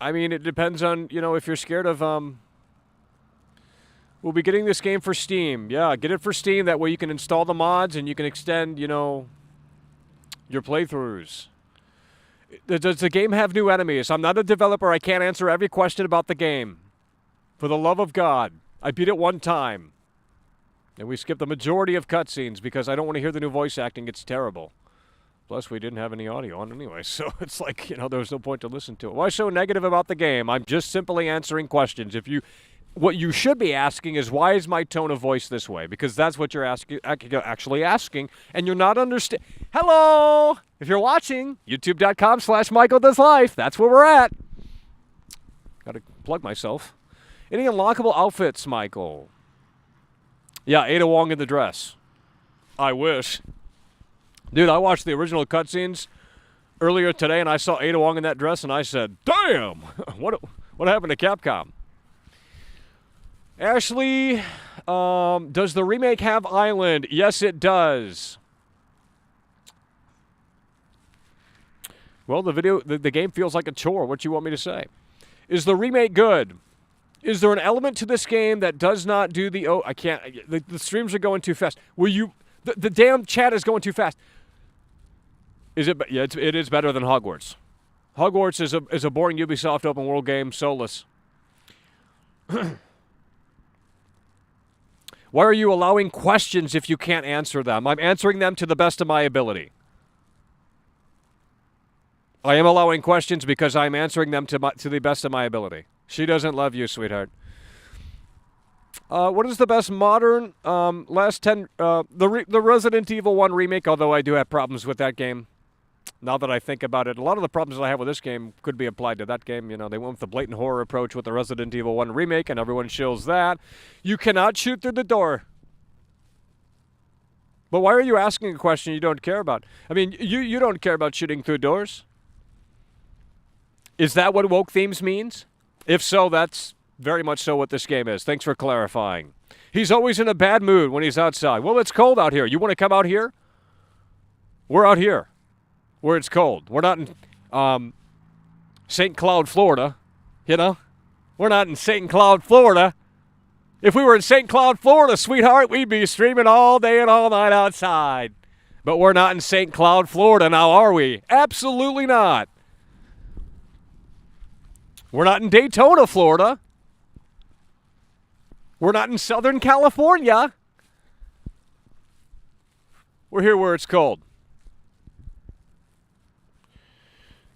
I mean, it depends on, if you're scared of, We'll be getting this game for Steam. Yeah, get it for Steam. That way you can install the mods and you can extend, your playthroughs. Does the game have new enemies? I'm not a developer. I can't answer every question about the game. For the love of God. I beat it one time. And we skipped the majority of cutscenes because I don't want to hear the new voice acting. It's terrible. Plus, we didn't have any audio on anyway, so it's like, there was no point to listen to it. Why so negative about the game? I'm just simply answering questions. What you should be asking is, why is my tone of voice this way? Because that's what you're actually asking, and you're not understanding. Hello! If you're watching, youtube.com/MichaelDoesLife. That's where we're at. Got to plug myself. Any unlockable outfits, Michael? Yeah, Ada Wong in the dress. I wish. Dude, I watched the original cutscenes earlier today, and I saw Ada Wong in that dress, and I said, damn! What happened to Capcom? Ashley, does the remake have Island? Yes, it does. Well, the game feels like a chore. What you want me to say? Is the remake good? Is there an element to this game that does not do the... Oh, I can't... The streams are going too fast. The damn chat is going too fast. Is it... Yeah, it is better than Hogwarts. Hogwarts is a boring Ubisoft open world game, soulless. Why are you allowing questions if you can't answer them? I'm answering them to the best of my ability. I am allowing questions because I'm answering them to the best of my ability. She doesn't love you, sweetheart. What is the best modern the Resident Evil 1 remake, although I do have problems with that game. Now that I think about it, a lot of the problems that I have with this game could be applied to that game. They went with the blatant horror approach with the Resident Evil 1 remake, and everyone shills that. You cannot shoot through the door. But why are you asking a question you don't care about? I mean, you don't care about shooting through doors? Is that what woke themes means? If so, that's very much so what this game is. Thanks for clarifying. He's always in a bad mood when he's outside. Well, it's cold out here. You want to come out here? We're out here where it's cold. We're not in St. Cloud, Florida. We're not in St. Cloud, Florida. If we were in St. Cloud, Florida, sweetheart, we'd be streaming all day and all night outside. But we're not in St. Cloud, Florida now, are we? Absolutely not. We're not in Daytona, Florida. We're not in Southern California. We're here where it's cold.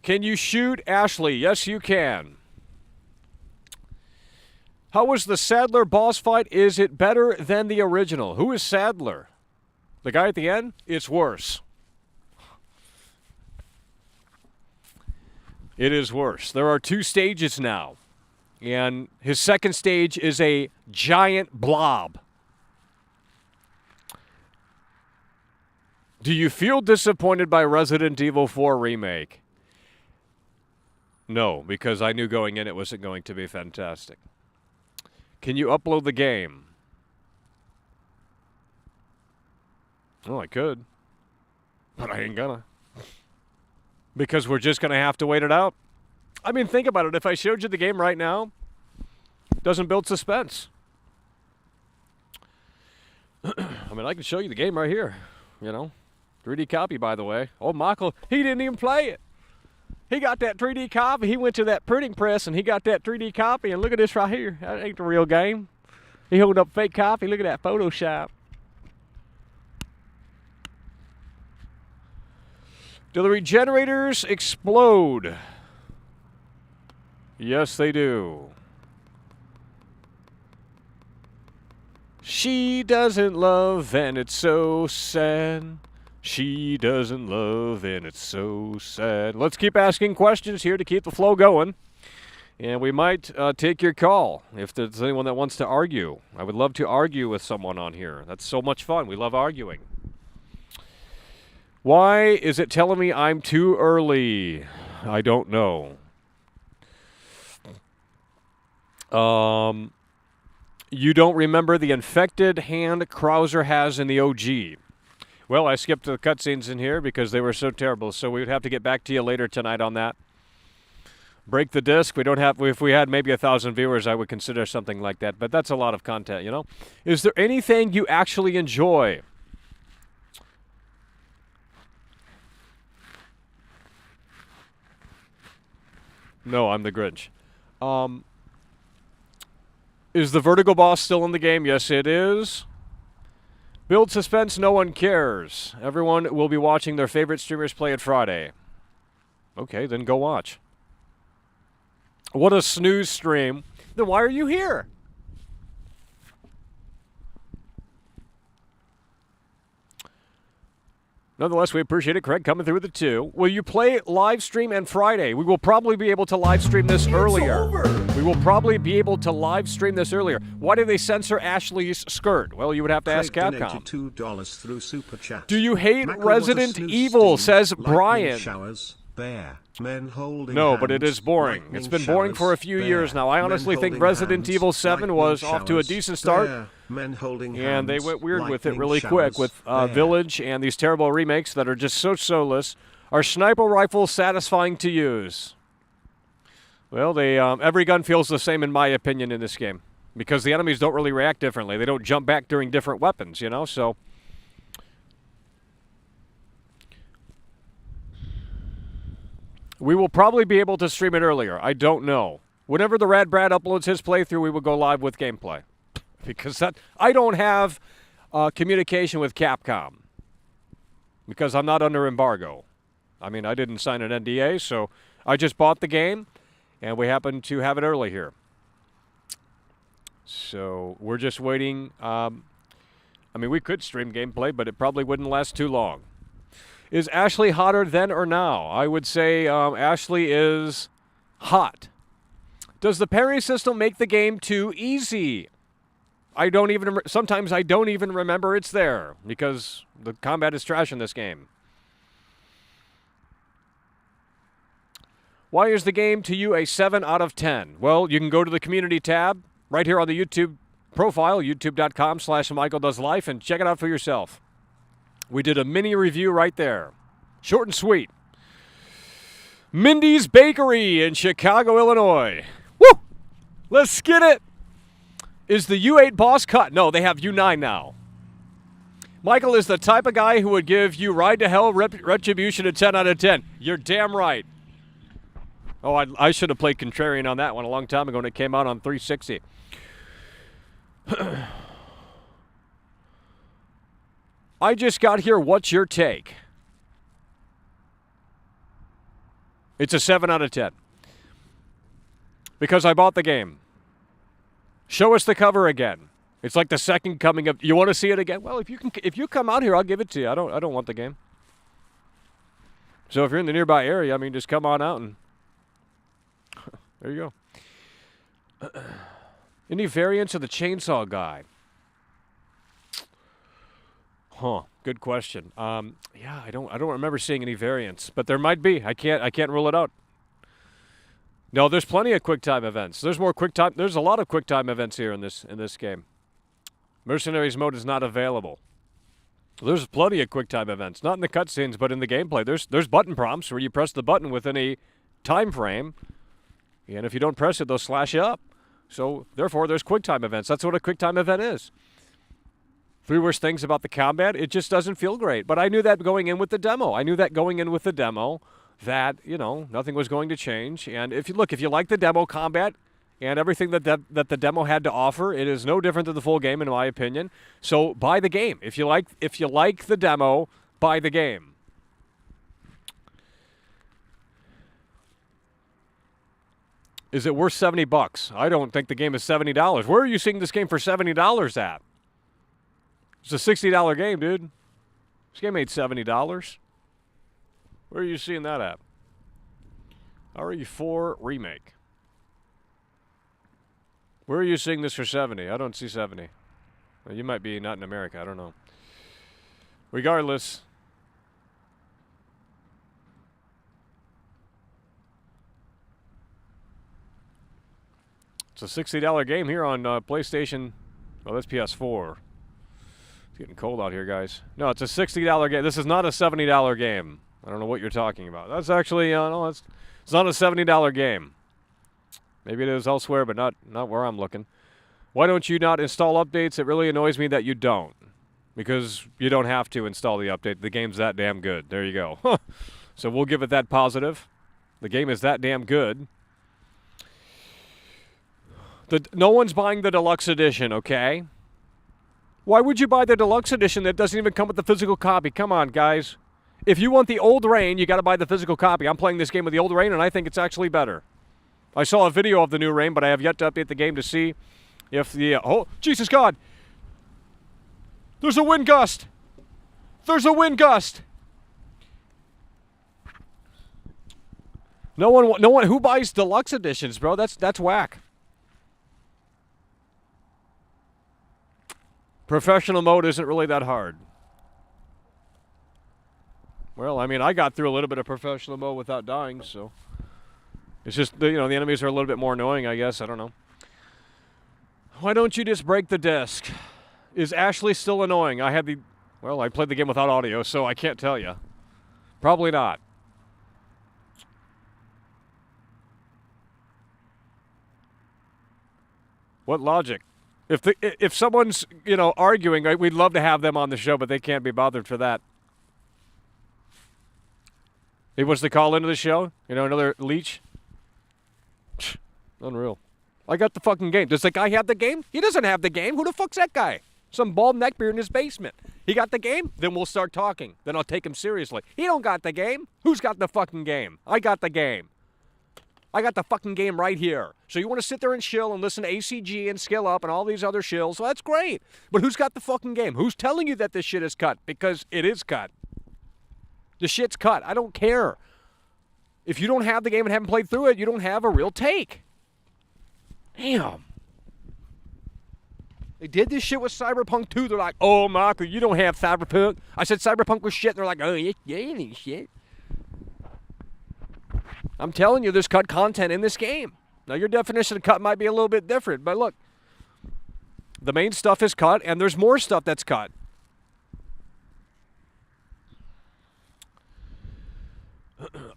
Can you shoot Ashley? Yes, you can. How was the Sadler boss fight? Is it better than the original? Who is Sadler? The guy at the end? It's worse. It is worse. There are 2 stages now. And his second stage is a giant blob. Do you feel disappointed by Resident Evil 4 Remake? No, because I knew going in it wasn't going to be fantastic. Can you upload the game? Well, I could. But I ain't gonna. Because we're just going to have to wait it out. I mean, think about it. If I showed you the game right now, it doesn't build suspense. I mean, I can show you the game right here. 3D copy, by the way. Oh, Michael, he didn't even play it. He got that 3D copy. He went to that printing press and he got that 3D copy. And look at this right here. That ain't the real game. He holding up fake copy. Look at that Photoshop. Do the regenerators explode? Yes, they do. She doesn't love, and it's so sad. She doesn't love, and it's so sad. Let's keep asking questions here to keep the flow going. And we might take your call if there's anyone that wants to argue. I would love to argue with someone on here. That's so much fun. We love arguing. Why is it telling me I'm too early? I don't know. You don't remember the infected hand Krauser has in the OG. Well, I skipped the cutscenes in here because they were so terrible, so we would have to get back to you later tonight on that. Break the disc. We don't have. If we had maybe 1,000 viewers, I would consider something like that. But that's a lot of content, you know. Is there anything you actually enjoy? No, I'm the Grinch. Is the Vertigo boss still in the game? Yes, it is. Build suspense. No one cares. Everyone will be watching their favorite streamers play it Friday. Okay, then go watch. What a snooze stream. Then why are you here? Nonetheless, we appreciate it. Craig coming through with the 2. Will you play live stream and Friday? We will probably be able to live stream this earlier. We will probably be able to live stream this earlier. Why did they censor Ashley's skirt? Well, you would have to ask Capcom. $2 through Super Chat. Do you hate Resident Evil, says Brian. Showers, bear, men holding No, hands, but it is boring. It's been boring for a few years now. I honestly think Resident Evil 7 was off to a decent start. Men holding and they went weird with it lightning really showers, quick with Village and these terrible remakes that are just so soulless. Are sniper rifles satisfying to use? Well, they every gun feels the same in my opinion in this game because the enemies don't really react differently. They don't jump back during different weapons, you know, so... We will probably be able to stream it earlier. I don't know. Whenever the Rad Brad uploads his playthrough, we will go live with gameplay. Because I don't have communication with Capcom. Because I'm not under embargo. I mean, I didn't sign an NDA, so I just bought the game, and we happen to have it early here. So we're just waiting. I mean, we could stream gameplay, but it probably wouldn't last too long. Is Ashley hotter then or now? I would say Ashley is hot. Does the parry system make the game too easy? Sometimes I don't even remember it's there because the combat is trash in this game. Why is the game to you a 7 out of 10? Well, you can go to the community tab right here on the YouTube profile, youtube.com/MichaelDoesLife, and check it out for yourself. We did a mini review right there. Short and sweet. Mindy's Bakery in Chicago, Illinois. Woo! Let's get it! Is the U8 boss cut? No, they have U9 now. Michael is the type of guy who would give you Ride to Hell Retribution a 10 out of 10. You're damn right. Oh, I should have played Contrarian on that one a long time ago when it came out on 360. I just got here. What's your take? It's a 7 out of 10. Because I bought the game. Show us the cover again. It's like the second coming of... You want to see it again? Well, if you come out here, I'll give it to you. I don't want the game. So if you're in the nearby area, I mean, just come on out and... There you go. Any variants of the chainsaw guy? Huh. Good question. Yeah, I don't remember seeing any variants, but there might be. I can't rule it out. No, there's plenty of QuickTime events. There's a lot of QuickTime events here in this game. Mercenaries mode is not available. There's plenty of QuickTime events, not in the cutscenes, but in the gameplay. There's button prompts where you press the button within a time frame, and if you don't press it, they'll slash you up. So therefore, there's QuickTime events. That's what a QuickTime event is. 3 worst things about the combat, it just doesn't feel great. But I knew that going in with the demo. That, you know, nothing was going to change. And if you like the demo combat and everything that the demo had to offer, it is no different than the full game, in my opinion. So buy the game. If you like the demo, buy the game. Is it worth $70? I don't think the game is $70. Where are you seeing this game for $70 at? It's a $60 game, dude. This game ain't $70. Where are you seeing that at? RE4 Remake. Where are you seeing this for 70? I don't see 70. Well, you might be not in America. I don't know. Regardless, it's a $60 game here on PlayStation. Well, that's PS4. It's getting cold out here, guys. No, it's a $60 game. This is not a $70 game. I don't know what you're talking about. That's actually, no, it's not a $70 game. Maybe it is elsewhere, but not where I'm looking. Why don't you not install updates? It really annoys me that you don't. Because you don't have to install the update. The game's that damn good. There you go. So we'll give it that positive. The game is that damn good. No one's buying the deluxe edition, okay? Why would you buy the deluxe edition that doesn't even come with the physical copy? Come on, guys. If you want the old Rain, you got to buy the physical copy. I'm playing this game with the old Rain, and I think it's actually better. I saw a video of the new Rain, but I have yet to update the game to see if the... oh, Jesus God! There's a wind gust! There's a wind gust! No one, who buys deluxe editions, bro? That's whack. Professional mode isn't really that hard. Well, I mean, I got through a little bit of professional mode without dying, so... It's just, the enemies are a little bit more annoying, I guess. I don't know. Why don't you just break the disc? Is Ashley still annoying? I played the game without audio, so I can't tell you. Probably not. What logic? If someone's, arguing, we'd love to have them on the show, but they can't be bothered for that. He wants to call into the show? Another leech? Unreal. I got the fucking game. Does the guy have the game? He doesn't have the game. Who the fuck's that guy? Some bald neckbeard in his basement. He got the game? Then we'll start talking. Then I'll take him seriously. He don't got the game. Who's got the fucking game? I got the game. I got the fucking game right here. So you want to sit there and chill and listen to ACG and Skill Up and all these other shills? Well, that's great. But who's got the fucking game? Who's telling you that this shit is cut? Because it is cut. The shit's cut. I don't care. If you don't have the game and haven't played through it, you don't have a real take. Damn. They did this shit with Cyberpunk 2. They're like, oh, Michael, you don't have Cyberpunk. I said Cyberpunk was shit. And they're like, oh, yeah, it ain't shit. I'm telling you, there's cut content in this game. Now, your definition of cut might be a little bit different. But look, the main stuff is cut, and there's more stuff that's cut.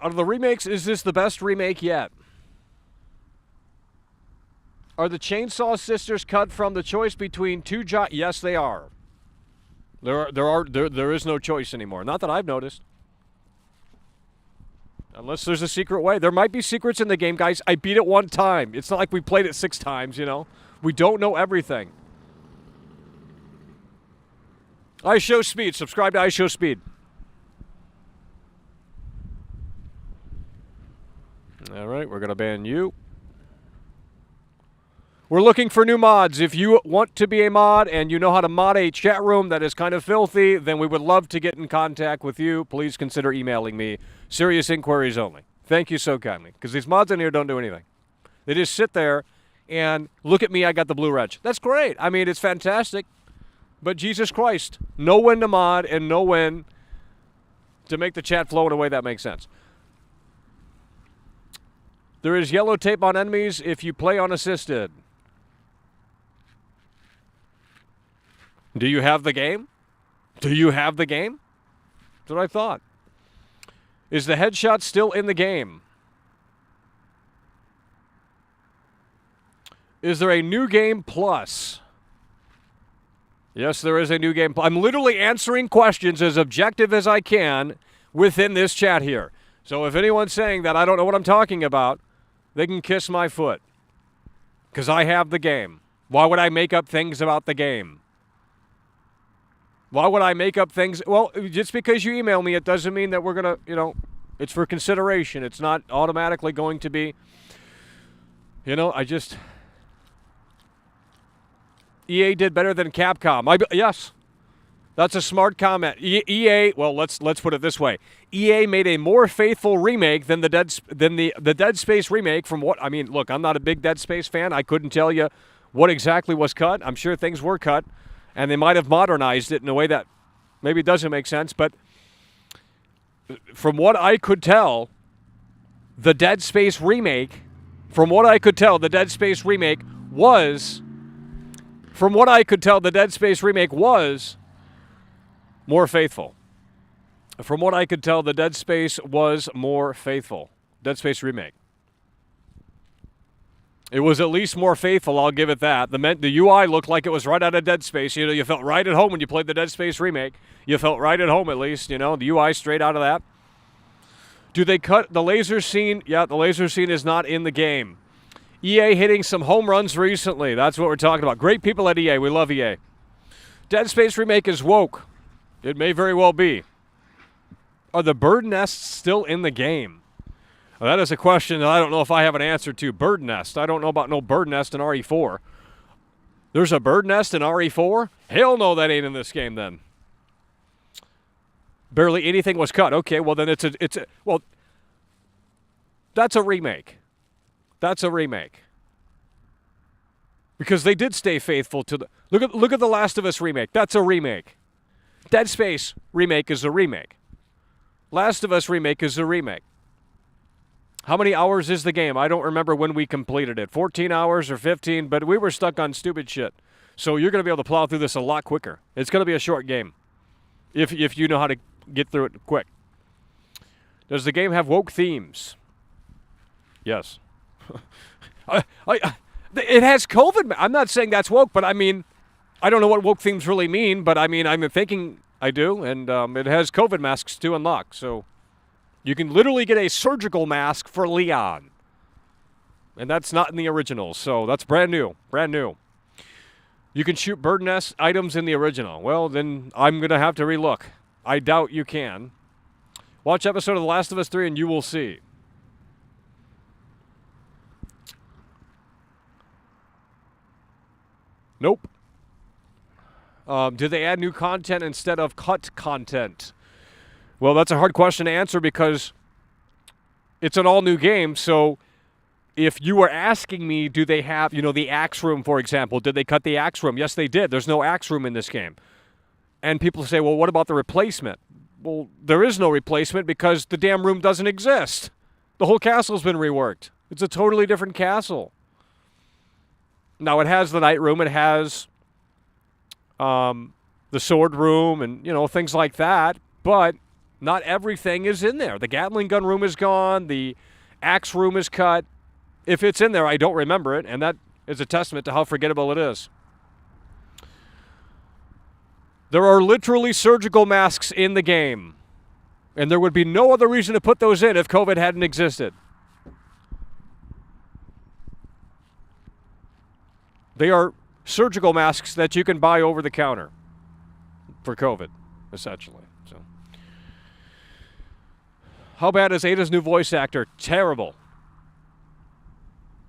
Out of the remakes, is this the best remake yet? Are the Chainsaw Sisters cut from the choice between two Yes, they are. There is no choice anymore. Not that I've noticed. Unless there's a secret way. There might be secrets in the game, guys. I beat it one time. It's not like we played it 6 times, We don't know everything. iShowSpeed. Subscribe to iShowSpeed. All right, we're going to ban you. We're looking for new mods. If you want to be a mod and you know how to mod a chat room that is kind of filthy, then we would love to get in contact with you. Please consider emailing me. Serious inquiries only. Thank you so kindly. Because these mods in here don't do anything. They just sit there and look at me, I got the blue wrench. That's great. I mean, it's fantastic. But Jesus Christ, know when to mod and know when to make the chat flow in a way that makes sense. There is yellow tape on enemies if you play unassisted. Do you have the game? Do you have the game? That's what I thought. Is the headshot still in the game? Is there a new game plus? Yes, there is a new game. I'm literally answering questions as objective as I can within this chat here. So if anyone's saying that I don't know what I'm talking about, they can kiss my foot. Because I have the game. Why would I make up things about the game? Why would I make up things? Well, just because you email me, it doesn't mean that we're going to, it's for consideration. It's not automatically going to be You know, EA did better than Capcom. Yes, that's a smart comment. EA, well, let's put it this way: EA made a more faithful remake than the Dead Space remake. From what I mean, look, I'm not a big Dead Space fan. I couldn't tell you what exactly was cut. I'm sure things were cut, and they might have modernized it in a way that maybe doesn't make sense. But from what I could tell, the Dead Space remake. From what I could tell, the Dead Space remake was. From what I could tell, the Dead Space remake was more faithful. From what I could tell, the Dead Space was more faithful. Dead Space remake. It was at least more faithful, I'll give it that. The UI looked like it was right out of Dead Space. You know, you felt right at home when you played the Dead Space remake. You felt right at home at least, you know, the UI straight out of that. Do they cut the laser scene? Yeah, the laser scene is not in the game. EA hitting some home runs recently. That's what we're talking about. Great people at EA. We love EA. Dead Space remake is woke. It may very well be. Are the bird nests still in the game? Well, that is a question that I don't know if I have an answer to. Bird nest. I don't know about no bird nest in RE4. There's a bird nest in RE4? Hell no, that ain't in this game then. Barely anything was cut. Okay, well then that's a remake. That's a remake. Because they did stay faithful to the... Look at the Last of Us remake. That's a remake. Dead Space remake is a remake. Last of Us remake is a remake. How many hours is the game? I don't remember when we completed it. 14 hours or 15, but we were stuck on stupid shit. So you're going to be able to plow through this a lot quicker. It's going to be a short game. If you know how to get through it quick. Does the game have woke themes? Yes. It has COVID. I'm not saying that's woke, but I mean, I don't know what woke themes really mean, but I mean, I'm thinking I do, and it has COVID masks to unlock, so you can literally get a surgical mask for Leon, and that's not in the original, so that's brand new. You can shoot bird nest items in the original. Well, then I'm going to have to relook. I doubt you can. Watch episode of The Last of Us 3 and you will see. Nope. Did they add new content instead of cut content? Well, that's a hard question to answer because it's an all-new game. So if you were asking me, do they have, the axe room, for example, did they cut the axe room? Yes, they did. There's no axe room in this game. And people say, well, what about the replacement? Well, there is no replacement because the damn room doesn't exist. The whole castle's been reworked. It's a totally different castle. Now, it has the night room. It has the sword room and, things like that. But not everything is in there. The Gatling gun room is gone. The axe room is cut. If it's in there, I don't remember it. And that is a testament to how forgettable it is. There are literally surgical masks in the game. And there would be no other reason to put those in if COVID hadn't existed. They are surgical masks that you can buy over the counter for COVID, essentially. So, how bad is Ada's new voice actor? Terrible.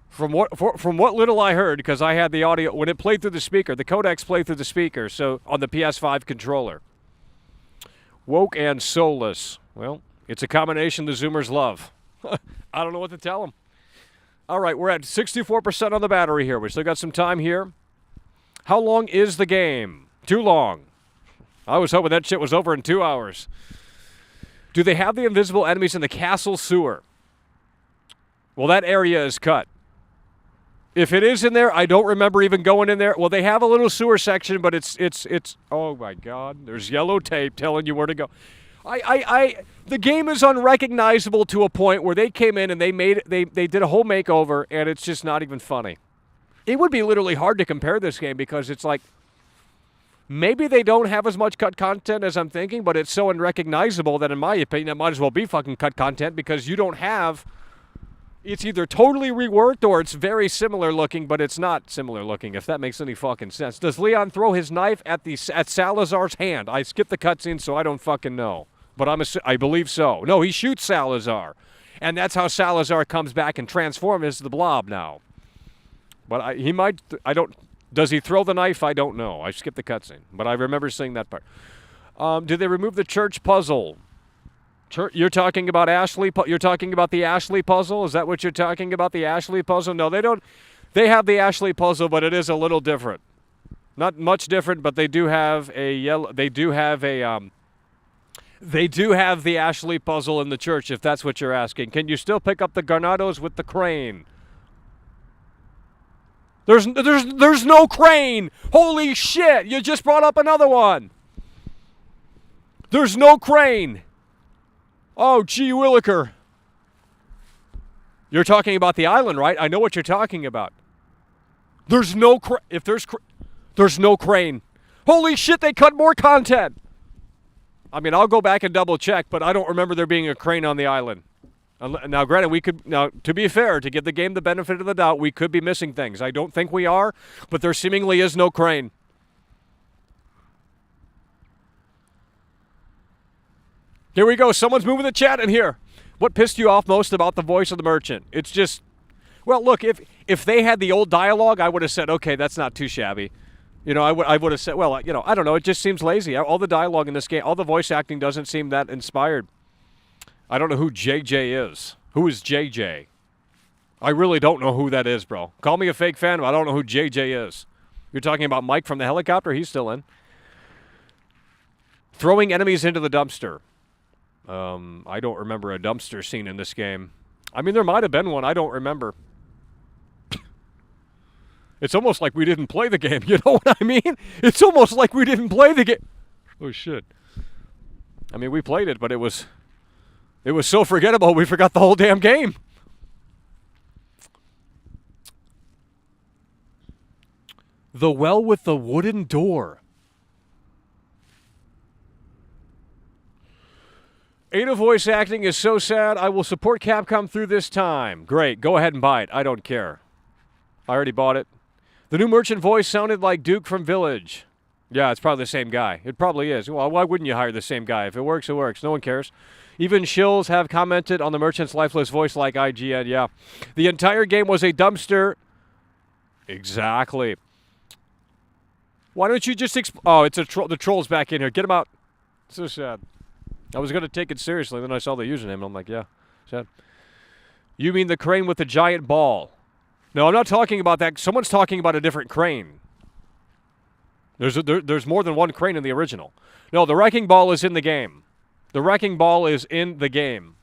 From what little I heard, because I had the audio when it played through the speaker, the codecs played through the speaker, so on the PS5 controller. Woke and soulless. Well, it's a combination the Zoomers love. I don't know what to tell them. All right, we're at 64% on the battery here. We still got some time here. How long is the game? Too long. I was hoping that shit was over in 2 hours. Do they have the invisible enemies in the castle sewer? Well, that area is cut. If it is in there, I don't remember even going in there. Well, they have a little sewer section, but it's oh my God, there's yellow tape telling you where to go. The game is unrecognizable to a point where they came in and they did a whole makeover, and it's just not even funny. It would be literally hard to compare this game because it's like, maybe they don't have as much cut content as I'm thinking, but it's so unrecognizable that in my opinion, it might as well be fucking cut content because you don't have... It's either totally reworked or it's very similar looking, but it's not similar looking, if that makes any fucking sense. Does Leon throw his knife at Salazar's hand? I skipped the cutscene, so I don't fucking know. But I believe so. No, he shoots Salazar. And that's how Salazar comes back and transforms as the Blob now. But he might. I don't. Does he throw the knife? I don't know. I skipped the cutscene, but I remember seeing that part. Did they remove the church puzzle? You're talking about Ashley. You're talking about the Ashley puzzle. Is that what you're talking about? The Ashley puzzle? No, they don't. They have the Ashley puzzle, but it is a little different. Not much different, but they do have a yellow. They do have a. They do have the Ashley puzzle in the church, if that's what you're asking. Can you still pick up the Garnados with the crane? There's no crane. Holy shit! You just brought up another one. There's no crane. Oh, gee williker. You're talking about the island, right? I know what you're talking about. There's no there's no crane. Holy shit, they cut more content. I mean, I'll go back and double check, but I don't remember there being a crane on the island. Now, granted, to be fair, to give the game the benefit of the doubt, we could be missing things. I don't think we are, but there seemingly is no crane. Here we go. Someone's moving the chat in here. What pissed you off most about the voice of the merchant? It's just, well, look, if they had the old dialogue, I would have said, okay, that's not too shabby. I would have said, well, I don't know. It just seems lazy. All the dialogue in this game, all the voice acting doesn't seem that inspired. I don't know who JJ is. Who is JJ? I really don't know who that is, bro. Call me a fake fan, but I don't know who JJ is. You're talking about Mike from the helicopter? He's still in. Throwing enemies into the dumpster. I don't remember a dumpster scene in this game. I mean, there might have been one. I don't remember. It's almost like we didn't play the game. You know what I mean? It's almost like we didn't play the game. Oh, shit. I mean, we played it, but it was so forgettable, we forgot the whole damn game. The well with the wooden door. Ada voice acting is so sad. I will support Capcom through this time. Great. Go ahead and buy it. I don't care. I already bought it. The new merchant voice sounded like Duke from Village. Yeah, it's probably the same guy. It probably is. Well, why wouldn't you hire the same guy? If it works, it works. No one cares. Even shills have commented on the merchant's lifeless voice like IGN. Yeah. The entire game was a dumpster. Exactly. Why don't you just oh, it's the troll's back in here. Get him out. So sad. I was going to take it seriously. Then I saw the username, and I'm like, yeah, sad. You mean the crane with the giant ball? No, I'm not talking about that. Someone's talking about a different crane. There's more than one crane in the original. No, the wrecking ball is in the game. The wrecking ball is in the game.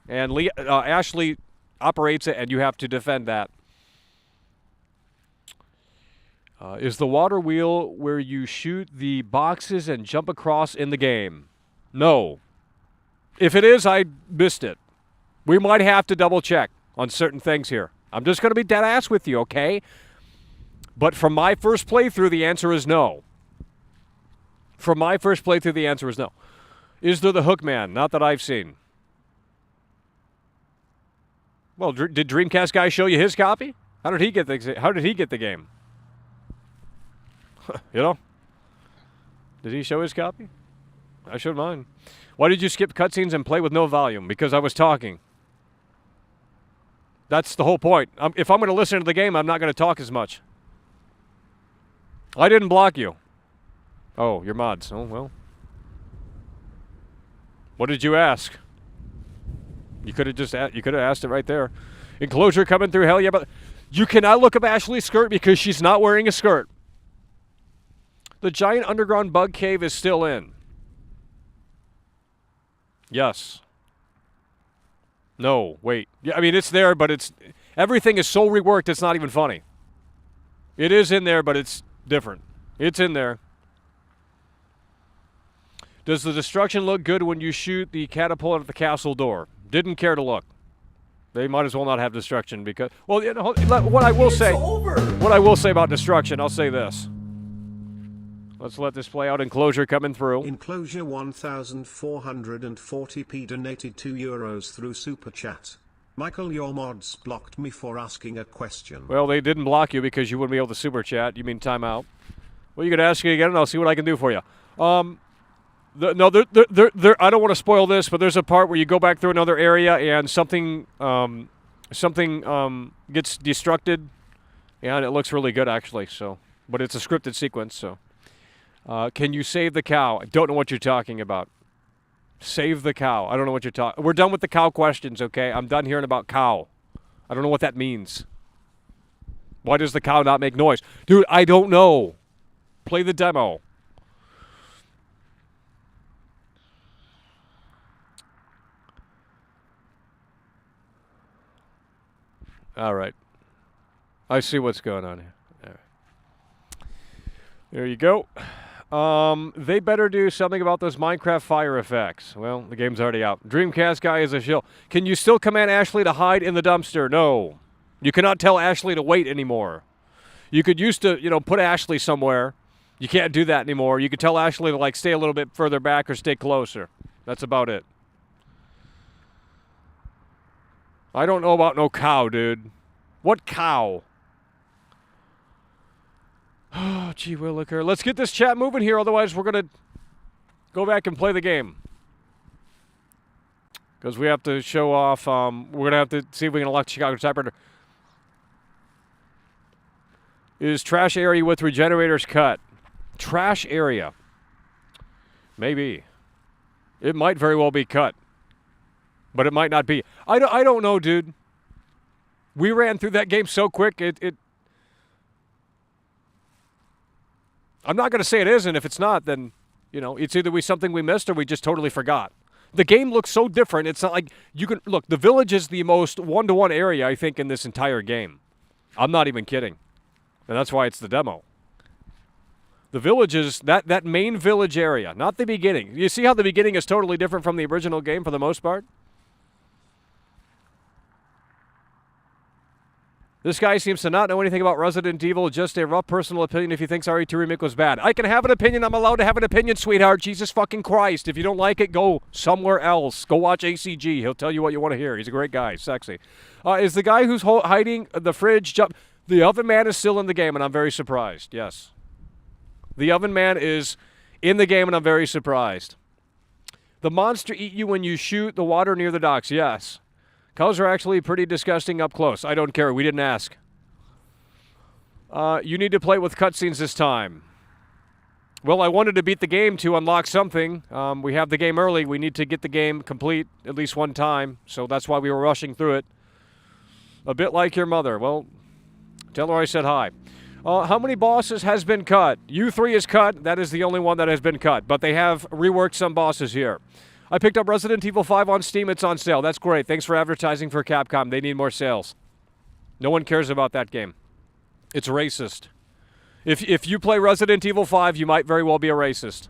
And Ashley operates it, and you have to defend that. Is the water wheel where you shoot the boxes and jump across in the game? No. If it is, I missed it. We might have to double check on certain things here. I'm just going to be dead ass with you, okay? But from my first playthrough, the answer is no. From my first playthrough, the answer is no. Is there the Hookman? Not that I've seen. Well, did Dreamcast guy show you his copy? How did he get the game? You know? Did he show his copy? I showed mine. Why did you skip cutscenes and play with no volume? Because I was talking. That's the whole point. If I'm going to listen to the game, I'm not going to talk as much. I didn't block you. Oh, your mods. Oh, well. What did you ask? You could have just asked it right there. Enclosure coming through. Hell yeah, but you cannot look up Ashley's skirt because she's not wearing a skirt. The giant underground bug cave is still in. Yes. No, wait. Yeah, I mean, it's there, but everything is so reworked, it's not even funny. It is in there, but it's different. It's in there. Does the destruction look good when you shoot the catapult at the castle door? Didn't care to look. They might as well not have destruction because, well, you know, what I will say about destruction, I'll say this. Let's let this play out. Enclosure coming through. Enclosure 1440p donated €2 through Super Chat. Michael, your mods blocked me for asking a question. Well, they didn't block you because you wouldn't be able to Super Chat. You mean timeout. Well, you could ask me again, and I'll see what I can do for you. I don't want to spoil this, but there's a part where you go back through another area and something gets destructed. And it looks really good, actually. So, but it's a scripted sequence. So, can you save the cow? I don't know what you're talking about. Save the cow. I don't know what you're talking. We're done with the cow questions, okay? I'm done hearing about cow. I don't know what that means. Why does the cow not make noise? Dude, I don't know. Play the demo. All right. I see what's going on here. All right. There you go. They better do something about those Minecraft fire effects. Well, the game's already out. Dreamcast guy is a shill. Can you still command Ashley to hide in the dumpster? No. You cannot tell Ashley to wait anymore. You could used to, put Ashley somewhere. You can't do that anymore. You could tell Ashley to, stay a little bit further back or stay closer. That's about it. I don't know about no cow, dude. What cow? Oh, gee williker. Let's get this chat moving here, otherwise we're going to go back and play the game. Because we have to show off, we're going to have to see if we can elect Chicago typewriter. Is trash area with regenerators cut? Trash area. Maybe. It might very well be cut. But it might not be. I don't know, dude. We ran through that game so quick, I'm not going to say it isn't. If it's not, then, it's either something we missed or we just totally forgot. The game looks so different. It's not like you can look. The village is the most one-to-one area, I think, in this entire game. I'm not even kidding. And that's why it's the demo. The village is that main village area, not the beginning. You see how the beginning is totally different from the original game for the most part? This guy seems to not know anything about Resident Evil, just a rough personal opinion if he thinks RE2 Remake was bad. I can have an opinion. I'm allowed to have an opinion, sweetheart. Jesus fucking Christ. If you don't like it, go somewhere else. Go watch ACG. He'll tell you what you want to hear. He's a great guy. Sexy. Is the guy who's hiding the fridge... The Oven Man is still in the game, and I'm very surprised. Yes. The Oven Man is in the game, and I'm very surprised. The monster eat you when you shoot the water near the docks. Yes. Cows are actually pretty disgusting up close. I don't care. We didn't ask. You need to play with cutscenes this time. Well, I wanted to beat the game to unlock something. We have the game early. We need to get the game complete at least one time. So that's why we were rushing through it. A bit like your mother. Well, tell her I said hi. How many bosses has been cut? U3 is cut. That is the only one that has been cut. But they have reworked some bosses here. I picked up Resident Evil 5 on Steam. It's on sale. That's great. Thanks for advertising for Capcom. They need more sales. No one cares about that game. It's racist. If you play Resident Evil 5, you might very well be a racist.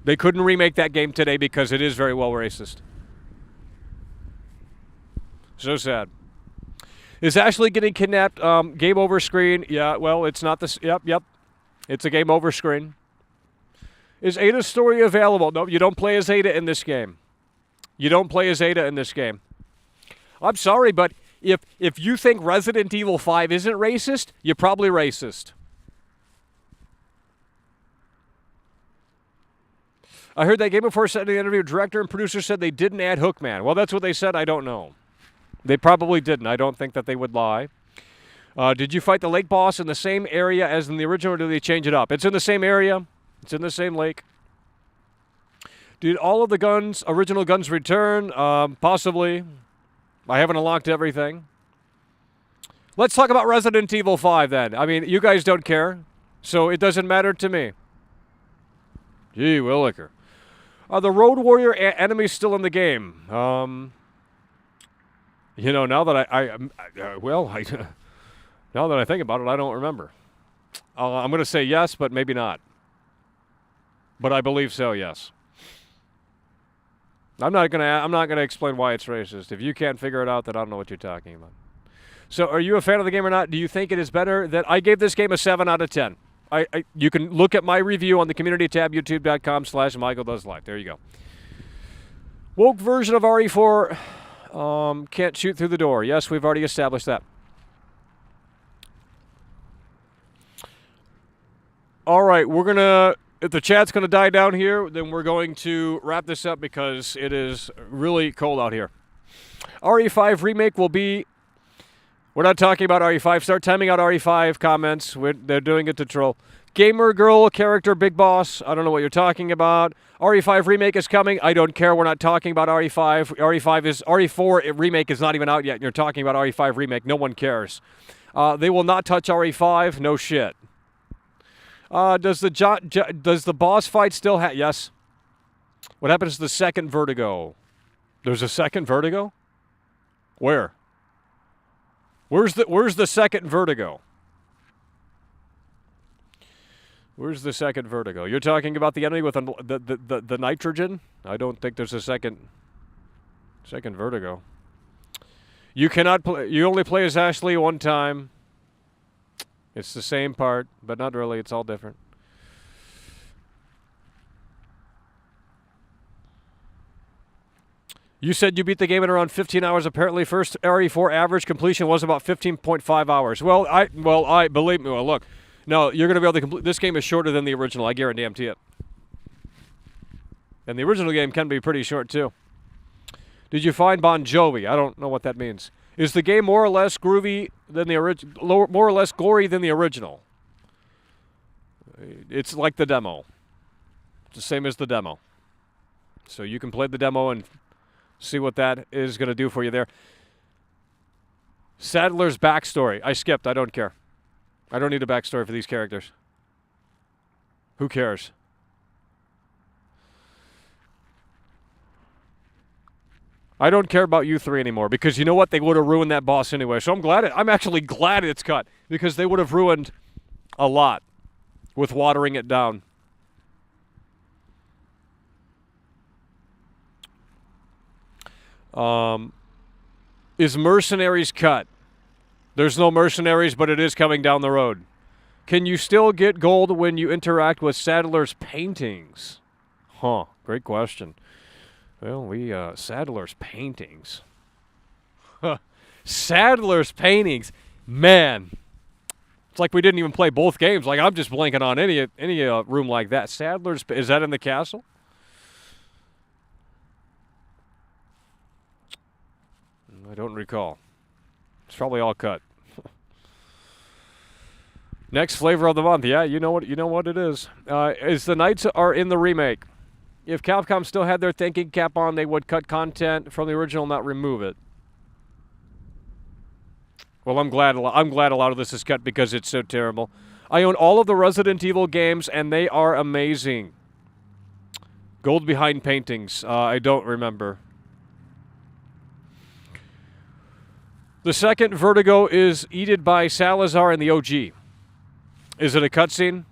They couldn't remake that game today because it is very well racist. So sad. Is Ashley getting kidnapped? Game over screen. Yeah, well, it's not this. Yep. It's a game over screen. Is Ada's story available? No, you don't play as Ada in this game. You don't play as Ada in this game. I'm sorry, but if you think Resident Evil 5 isn't racist, you're probably racist. I heard that Game Before said in the interview, director and producer said they didn't add Hookman. Well, that's what they said. I don't know. They probably didn't. I don't think that they would lie. Did you fight the lake boss in the same area as in the original, or did they change it up? It's in the same area. It's in the same lake. Did all of the original guns return? Possibly. I haven't unlocked everything. Let's talk about Resident Evil 5 then. I mean, you guys don't care, so it doesn't matter to me. Gee williker. Are the Road Warrior enemies still in the game? Now that now that I think about it, I don't remember. I'm going to say yes, but maybe not. But I believe so, yes. I'm not gonna explain why it's racist. If you can't figure it out, then I don't know what you're talking about. So, are you a fan of the game or not? Do you think it is better that I gave this game a 7 out of 10? You can look at my review on the community tab, youtube.com/MichaelDoesLive. There you go. Woke version of RE4 can't shoot through the door. Yes, we've already established that. All right, if the chat's going to die down here, then we're going to wrap this up because it is really cold out here. RE5 Remake will be We're not talking about RE5. Start timing out RE5 comments. They're doing it to troll. Gamer girl character Big Boss. I don't know what you're talking about. RE5 remake is coming. I don't care. We're not talking about RE5. RE4 remake is not even out yet. And you're talking about RE5 remake. No one cares. They will not touch RE5. No shit. Does the boss fight still have? Yes. What happens to the second Vertigo? There's a second Vertigo? Where? Where's the second Vertigo? Where's the second Vertigo? You're talking about the enemy with the nitrogen? I don't think there's a second Vertigo. You cannot play. You only play as Ashley one time. It's the same part, but not really. It's all different. You said you beat the game in around 15 hours. Apparently, first RE4 average completion was about 15.5 hours. Well, I believe me. Well, look, no, you're going to be able to complete. This game is shorter than the original. I guarantee it. And the original game can be pretty short too. Did you find Bon Jovi? I don't know what that means. Is the game more or less groovy than the original? More or less gory than the original? It's like the demo. It's the same as the demo. So you can play the demo and see what that is going to do for you there. Sadler's backstory. I skipped. I don't care. I don't need a backstory for these characters. Who cares? I don't care about you three anymore because you know what? They would have ruined that boss anyway. So I'm actually glad it's cut because they would have ruined a lot with watering it down. Is Mercenaries cut? There's no Mercenaries, but it is coming down the road. Can you still get gold when you interact with Sadler's paintings? Huh, great question. Well, Sadler's paintings. Sadler's paintings. Man. It's like we didn't even play both games. Like, I'm just blanking on any room like that. Sadler's, is that in the castle? I don't recall. It's probably all cut. Next flavor of the month. Yeah, you know what it is. Is the Knights are in the remake. If Capcom still had their thinking cap on, they would cut content from the original, not remove it. Well, I'm glad a lot of this is cut because it's so terrible. I own all of the Resident Evil games, and they are amazing. Gold behind paintings. I don't remember. The second Vertigo is eaten by Salazar in the OG. Is it a cutscene?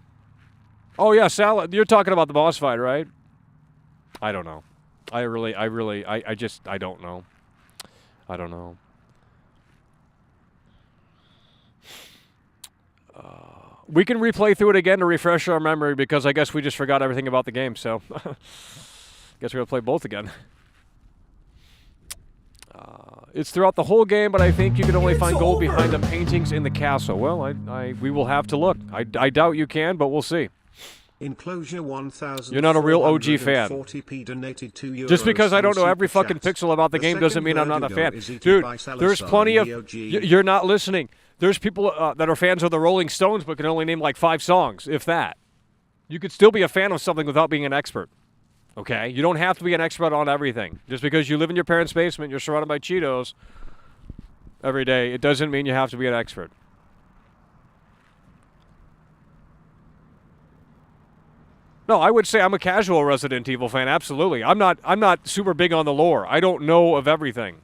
Oh yeah, you're talking about the boss fight, right? I don't know. I don't know. I don't know. We can replay through it again to refresh our memory because I guess we just forgot everything about the game, so guess we're going to play both again. It's throughout the whole game, but I think you can only find gold behind the paintings in the castle. Well, we will have to look. I doubt you can, but we'll see. Enclosure 1000. You're not a real OG fan. Just because I don't know every fucking pixel about the game doesn't mean I'm not a fan. Dude, there's plenty of... You're not listening. There's people that are fans of the Rolling Stones but can only name like 5 songs, if that. You could still be a fan of something without being an expert. Okay? You don't have to be an expert on everything. Just because you live in your parents' basement, you're surrounded by Cheetos every day, it doesn't mean you have to be an expert. No, I would say I'm a casual Resident Evil fan, absolutely. I'm not super big on the lore. I don't know of everything.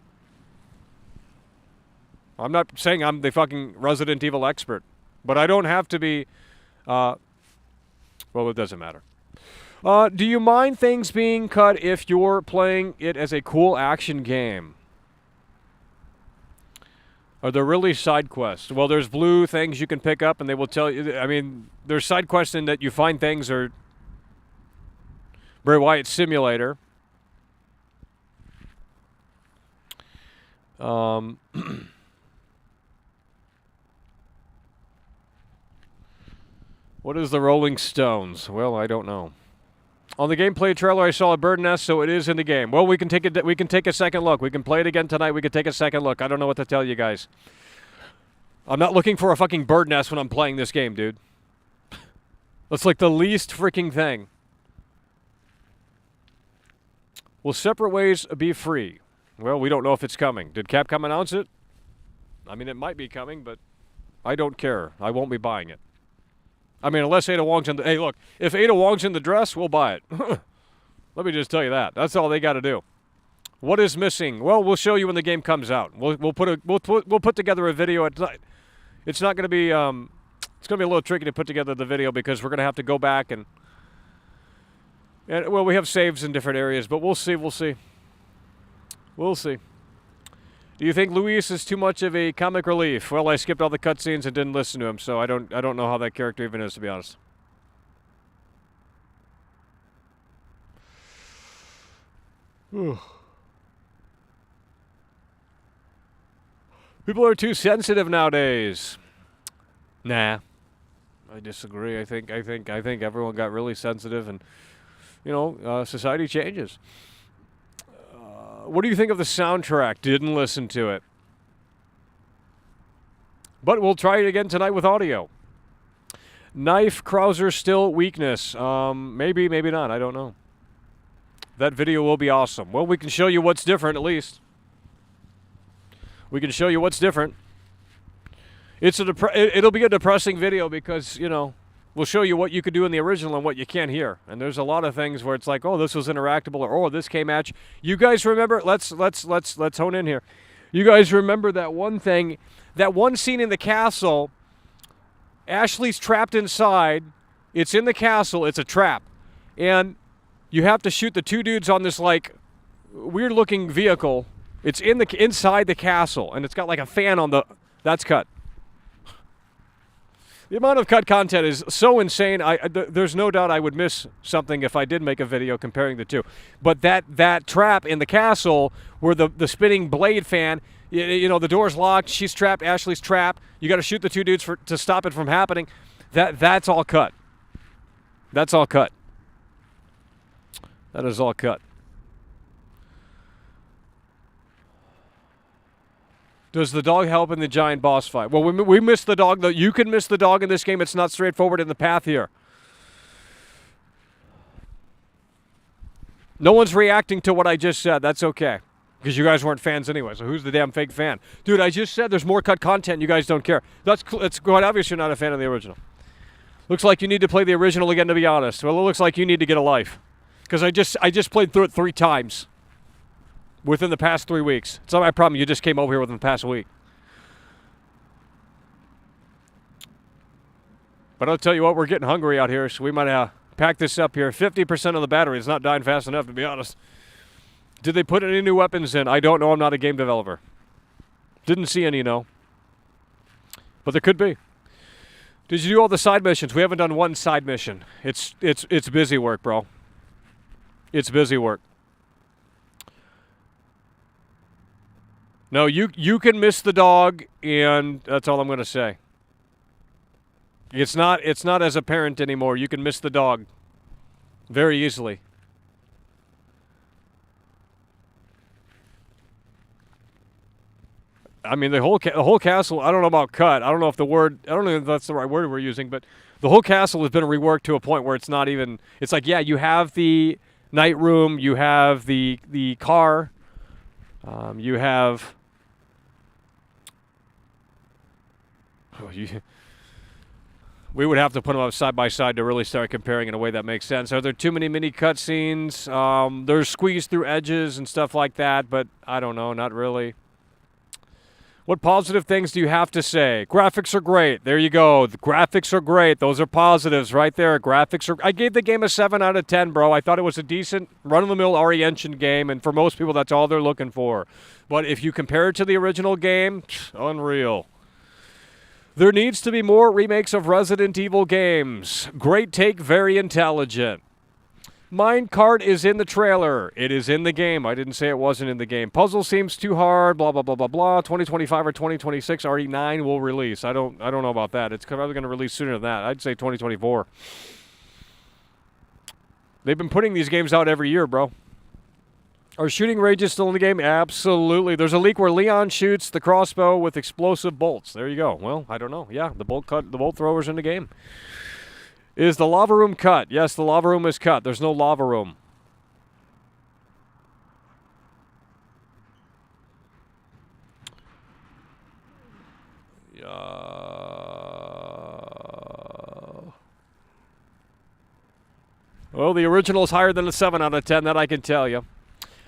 I'm not saying I'm the fucking Resident Evil expert. But I don't have to be, well, it doesn't matter. Do you mind things being cut if you're playing it as a cool action game? Are there really side quests? Well, there's blue things you can pick up, and they will tell you. I mean, there's side quests in that you find things or Bray Wyatt Simulator. What is the Rolling Stones? Well, I don't know. On the gameplay trailer, I saw a bird nest, so it is in the game. Well, we can take a second look. We can play it again tonight. We can take a second look. I don't know what to tell you guys. I'm not looking for a fucking bird nest when I'm playing this game, dude. That's like the least freaking thing. Will separate ways be free? Well, we don't know if it's coming. Did Capcom announce it? I mean, it might be coming, but I don't care. I won't be buying it. I mean, unless Ada Wong's in the... Hey, look, if Ada Wong's in the dress, we'll buy it. Let me just tell you that. That's all they got to do. What is missing? Well, we'll show you when the game comes out. We'll put together a video. It's not going to be... it's going to be a little tricky to put together the video because we're going to have to go back and... well, we have saves in different areas, but we'll see. We'll see. Do you think Luis is too much of a comic relief? Well, I skipped all the cutscenes and didn't listen to him, so I don't know how that character even is, to be honest. People are too sensitive nowadays. Nah, I disagree. I think everyone got really sensitive, and society changes. What do you think of the soundtrack? Didn't listen to it. But we'll try it again tonight with audio. Knife Krauser still weakness. Maybe not. I don't know. That video will be awesome. Well, we can show you what's different at least. We can show you what's different. It'll be a depressing video because, we'll show you what you could do in the original and what you can't hear. And there's a lot of things where it's like, oh, this was interactable, or oh, this came at you. You guys remember? Let's hone in here. You guys remember that one thing, that one scene in the castle? Ashley's trapped inside. It's in the castle. It's a trap, and you have to shoot the two dudes on this like weird-looking vehicle. It's inside the castle, and it's got like a fan on the. That's cut. The amount of cut content is so insane. There's no doubt I would miss something if I did make a video comparing the two. But that trap in the castle where the spinning blade fan, the door's locked, she's trapped, Ashley's trapped. You got to shoot the two dudes to stop it from happening. That's all cut. That's all cut. That is all cut. Does the dog help in the giant boss fight? Well, we missed the dog. You can miss the dog in this game. It's not straightforward in the path here. No one's reacting to what I just said. That's okay. Because you guys weren't fans anyway, so who's the damn fake fan? Dude, I just said there's more cut content. You guys don't care. It's quite obvious you're not a fan of the original. Looks like you need to play the original again, to be honest. Well, it looks like you need to get a life. Because I just played through it 3 times. Within the past 3 weeks. It's not my problem. You just came over here within the past week. But I'll tell you what, we're getting hungry out here, so we might pack this up here. 50% of the battery is not dying fast enough, to be honest. Did they put any new weapons in? I don't know. I'm not a game developer. Didn't see any, no. But there could be. Did you do all the side missions? We haven't done one side mission. It's busy work, bro. It's busy work. No, you can miss the dog, and that's all I'm going to say. It's not as apparent anymore. You can miss the dog very easily. I mean, the whole castle. I don't know about cut. I don't know if that's the right word we're using, but the whole castle has been reworked to a point where it's not even. It's like, yeah, you have the night room, you have the car, you have. We would have to put them up side by side to really start comparing in a way that makes sense. Are there too many mini cutscenes? There's squeezed through edges and stuff like that, but I don't know, not really. What positive things do you have to say? Graphics are great. There you go. The graphics are great. Those are positives right there. Graphics are... I gave the game a 7 out of 10, bro. I thought it was a decent run-of-the-mill RE Engine game, and for most people, that's all they're looking for. But if you compare it to the original game, unreal. There needs to be more remakes of Resident Evil games. Great take, very intelligent. Minecart is in the trailer. It is in the game. I didn't say it wasn't in the game. Puzzle seems too hard, blah, blah, blah, blah, blah. 2025 or 2026, RE9 will release. I don't know about that. It's probably going to release sooner than that. I'd say 2024. They've been putting these games out every year, bro. Are shooting ranges still in the game? Absolutely. There's a leak where Leon shoots the crossbow with explosive bolts. There you go. Well, I don't know. Yeah, the bolt thrower's in the game. Is the lava room cut? Yes, the lava room is cut. There's no lava room. Well, the original is higher than a 7 out of 10, that I can tell you.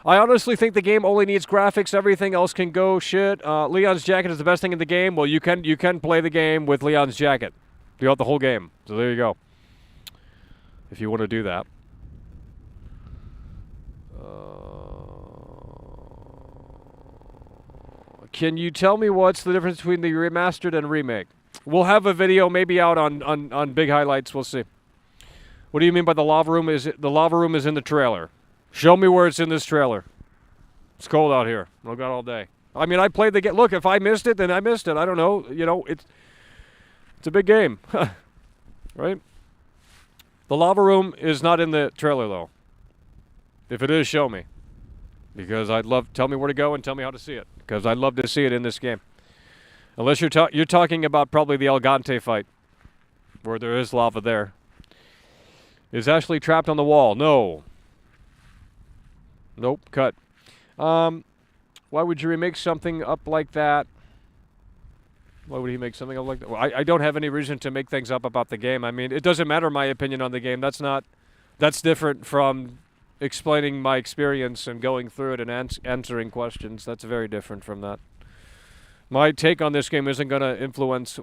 I honestly think the game only needs graphics. Everything else can go shit. Leon's jacket is the best thing in the game. Well, you can play the game with Leon's jacket throughout the whole game. So there you go. If you want to do that. Can you tell me what's the difference between the remastered and remake? We'll have a video maybe out on Big Highlights. We'll see. What do you mean by the lava room? The lava room is in the trailer? Show me where it's in this trailer. It's cold out here. I've got all day. I mean, I played the game. Look, if I missed it, then I missed it. I don't know. You know, it's a big game, right? The lava room is not in the trailer, though. If it is, show me. Because tell me where to go and tell me how to see it. Because I'd love to see it in this game. Unless you're talking about probably the El Gante fight, where there is lava there. Is Ashley trapped on the wall? No. Nope, cut. Why would you remake something up like that? Why would he make something up like that? Well, I don't have any reason to make things up about the game. I mean, it doesn't matter my opinion on the game. That's different from explaining my experience and going through it and answering questions. That's very different from that. My take on this game isn't going to influence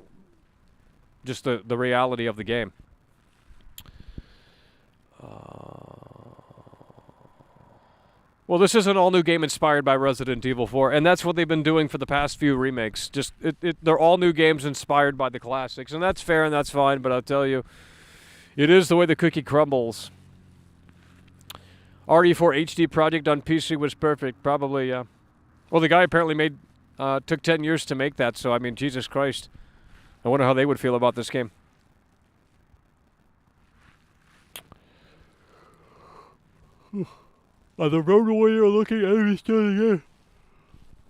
just the reality of the game. Well, this is an all-new game inspired by Resident Evil 4, and that's what they've been doing for the past few remakes. They're all new games inspired by the classics, and that's fair and that's fine, but I'll tell you, it is the way the cookie crumbles. RE4 HD project on PC was perfect, probably, yeah. Well, the guy apparently took 10 years to make that, so, I mean, Jesus Christ. I wonder how they would feel about this game. I don't remember what you're looking at me starting again.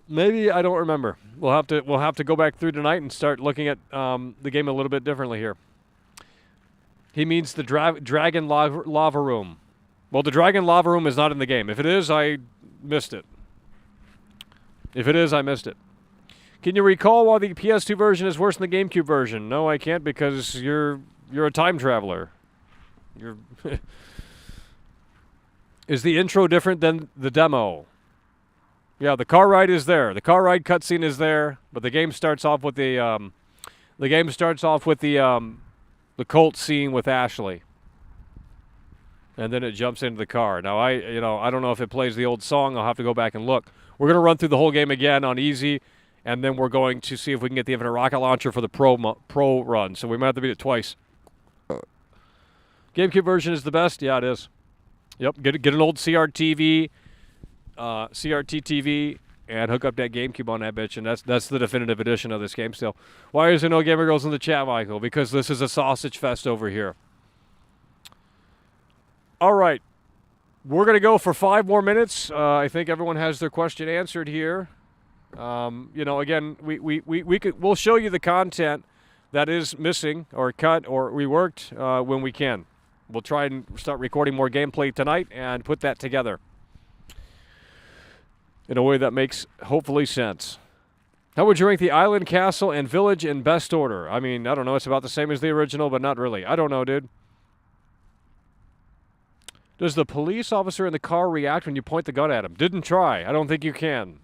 Maybe I don't remember. We'll have to go back through tonight and start looking at the game a little bit differently here. He means the dragon lava room. Well, the dragon lava room is not in the game. If it is, I missed it. If it is, I missed it. Can you recall why the PS2 version is worse than the GameCube version? No, I can't because you're a time traveler. You're Is the intro different than the demo? Yeah, the car ride is there. The car ride cutscene is there, but the game starts off with the cult scene with Ashley, and then it jumps into the car. Now I don't know if it plays the old song. I'll have to go back and look. We're gonna run through the whole game again on easy, and then we're going to see if we can get the infinite rocket launcher for the pro run. So we might have to beat it twice. GameCube version is the best. Yeah, it is. Yep, get an old CRT TV, and hook up that GameCube on that bitch, and that's the definitive edition of this game still. Why is there no Gamer Girls in the chat, Michael? Because this is a sausage fest over here. All right, we're gonna go for 5 more minutes. I think everyone has their question answered here. Again, we'll show you the content that is missing or cut or reworked when we can. We'll try and start recording more gameplay tonight and put that together in a way that makes, hopefully, sense. How would you rank the island, castle, and village in best order? I mean, I don't know. It's about the same as the original, but not really. I don't know, dude. Does the police officer in the car react when you point the gun at him? Didn't try. I don't think you can.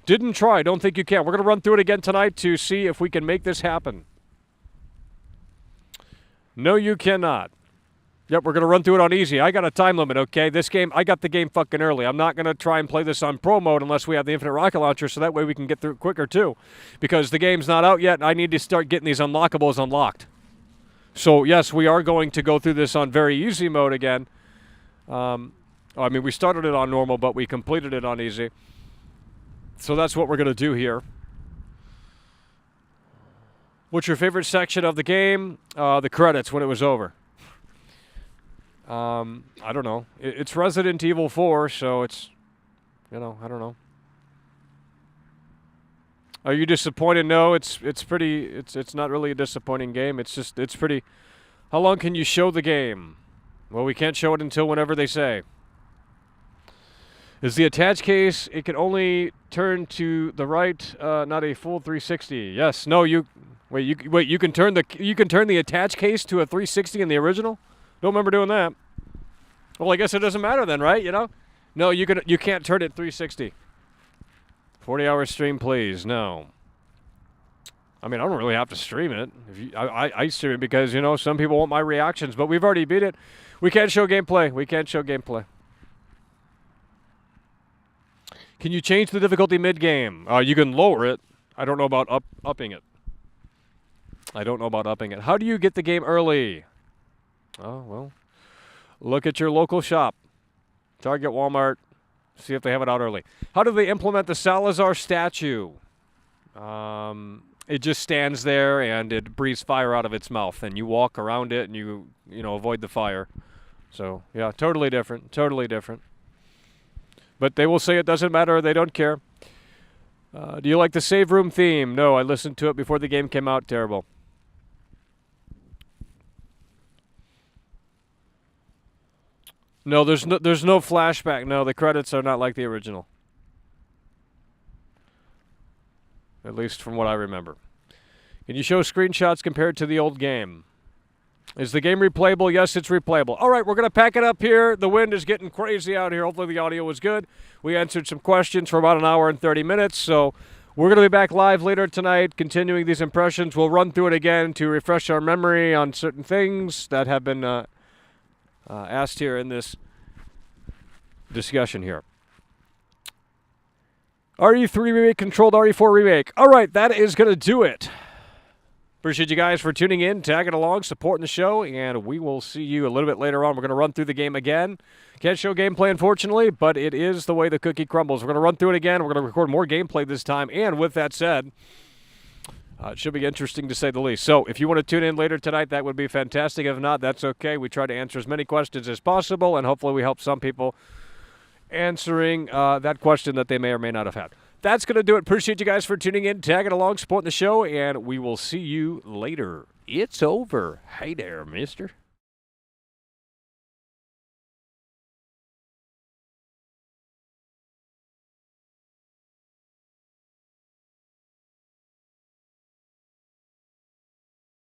Didn't try. Don't think you can. We're going to run through it again tonight to see if we can make this happen. No, you cannot. Yep, we're going to run through it on easy. I got a time limit, okay? This game, I got the game fucking early. I'm not going to try and play this on pro mode unless we have the infinite rocket launcher, so that way we can get through it quicker, too. Because the game's not out yet, and I need to start getting these unlockables unlocked. So, yes, we are going to go through this on very easy mode again. We started it on normal, but we completed it on easy. So that's what we're going to do here. What's your favorite section of the game? The credits when it was over. I don't know. It's Resident Evil 4, so it's, I don't know. Are you disappointed? No, it's pretty. It's not really a disappointing game. It's pretty. How long can you show the game? Well, we can't show it until whenever they say. Is the attach case? It can only turn to the right, not a full 360. Yes. No. You can turn the attach case to a 360 in the original. Don't remember doing that. Well, I guess it doesn't matter then, right? No, you can't turn it 360. 40-hour stream, please. No. I mean, I don't really have to stream it. I stream it because, some people want my reactions, but we've already beat it. We can't show gameplay. Can you change the difficulty mid-game? You can lower it. I don't know about upping it. How do you get the game early? Oh, well, look at your local shop. Target, Walmart. See if they have it out early. How do they implement the Salazar statue? It just stands there and it breathes fire out of its mouth, and you walk around it and you avoid the fire. So yeah, totally different. But they will say it doesn't matter. They don't care. Do you like the save room theme? No, I listened to it before the game came out. Terrible. No, there's no flashback. No, the credits are not like the original. At least from what I remember. Can you show screenshots compared to the old game? Is the game replayable? Yes, it's replayable. All right, we're going to pack it up here. The wind is getting crazy out here. Hopefully the audio was good. We answered some questions for about an hour and 30 minutes, so we're going to be back live later tonight, continuing these impressions. We'll run through it again to refresh our memory on certain things that have been asked here in this discussion here. RE3 Remake controlled RE4 Remake. All right, that is going to do it. Appreciate you guys for tuning in, tagging along, supporting the show, and we will see you a little bit later on. We're going to run through the game again. Can't show gameplay, unfortunately, but it is the way the cookie crumbles. We're going to run through it again. We're going to record more gameplay this time, and with that said, it should be interesting to say the least. So if you want to tune in later tonight, that would be fantastic. If not, that's okay. We try to answer as many questions as possible, and hopefully we help some people answering that question that they may or may not have had. That's going to do it. Appreciate you guys for tuning in, tagging along, supporting the show, and we will see you later. It's over. Hey there, mister.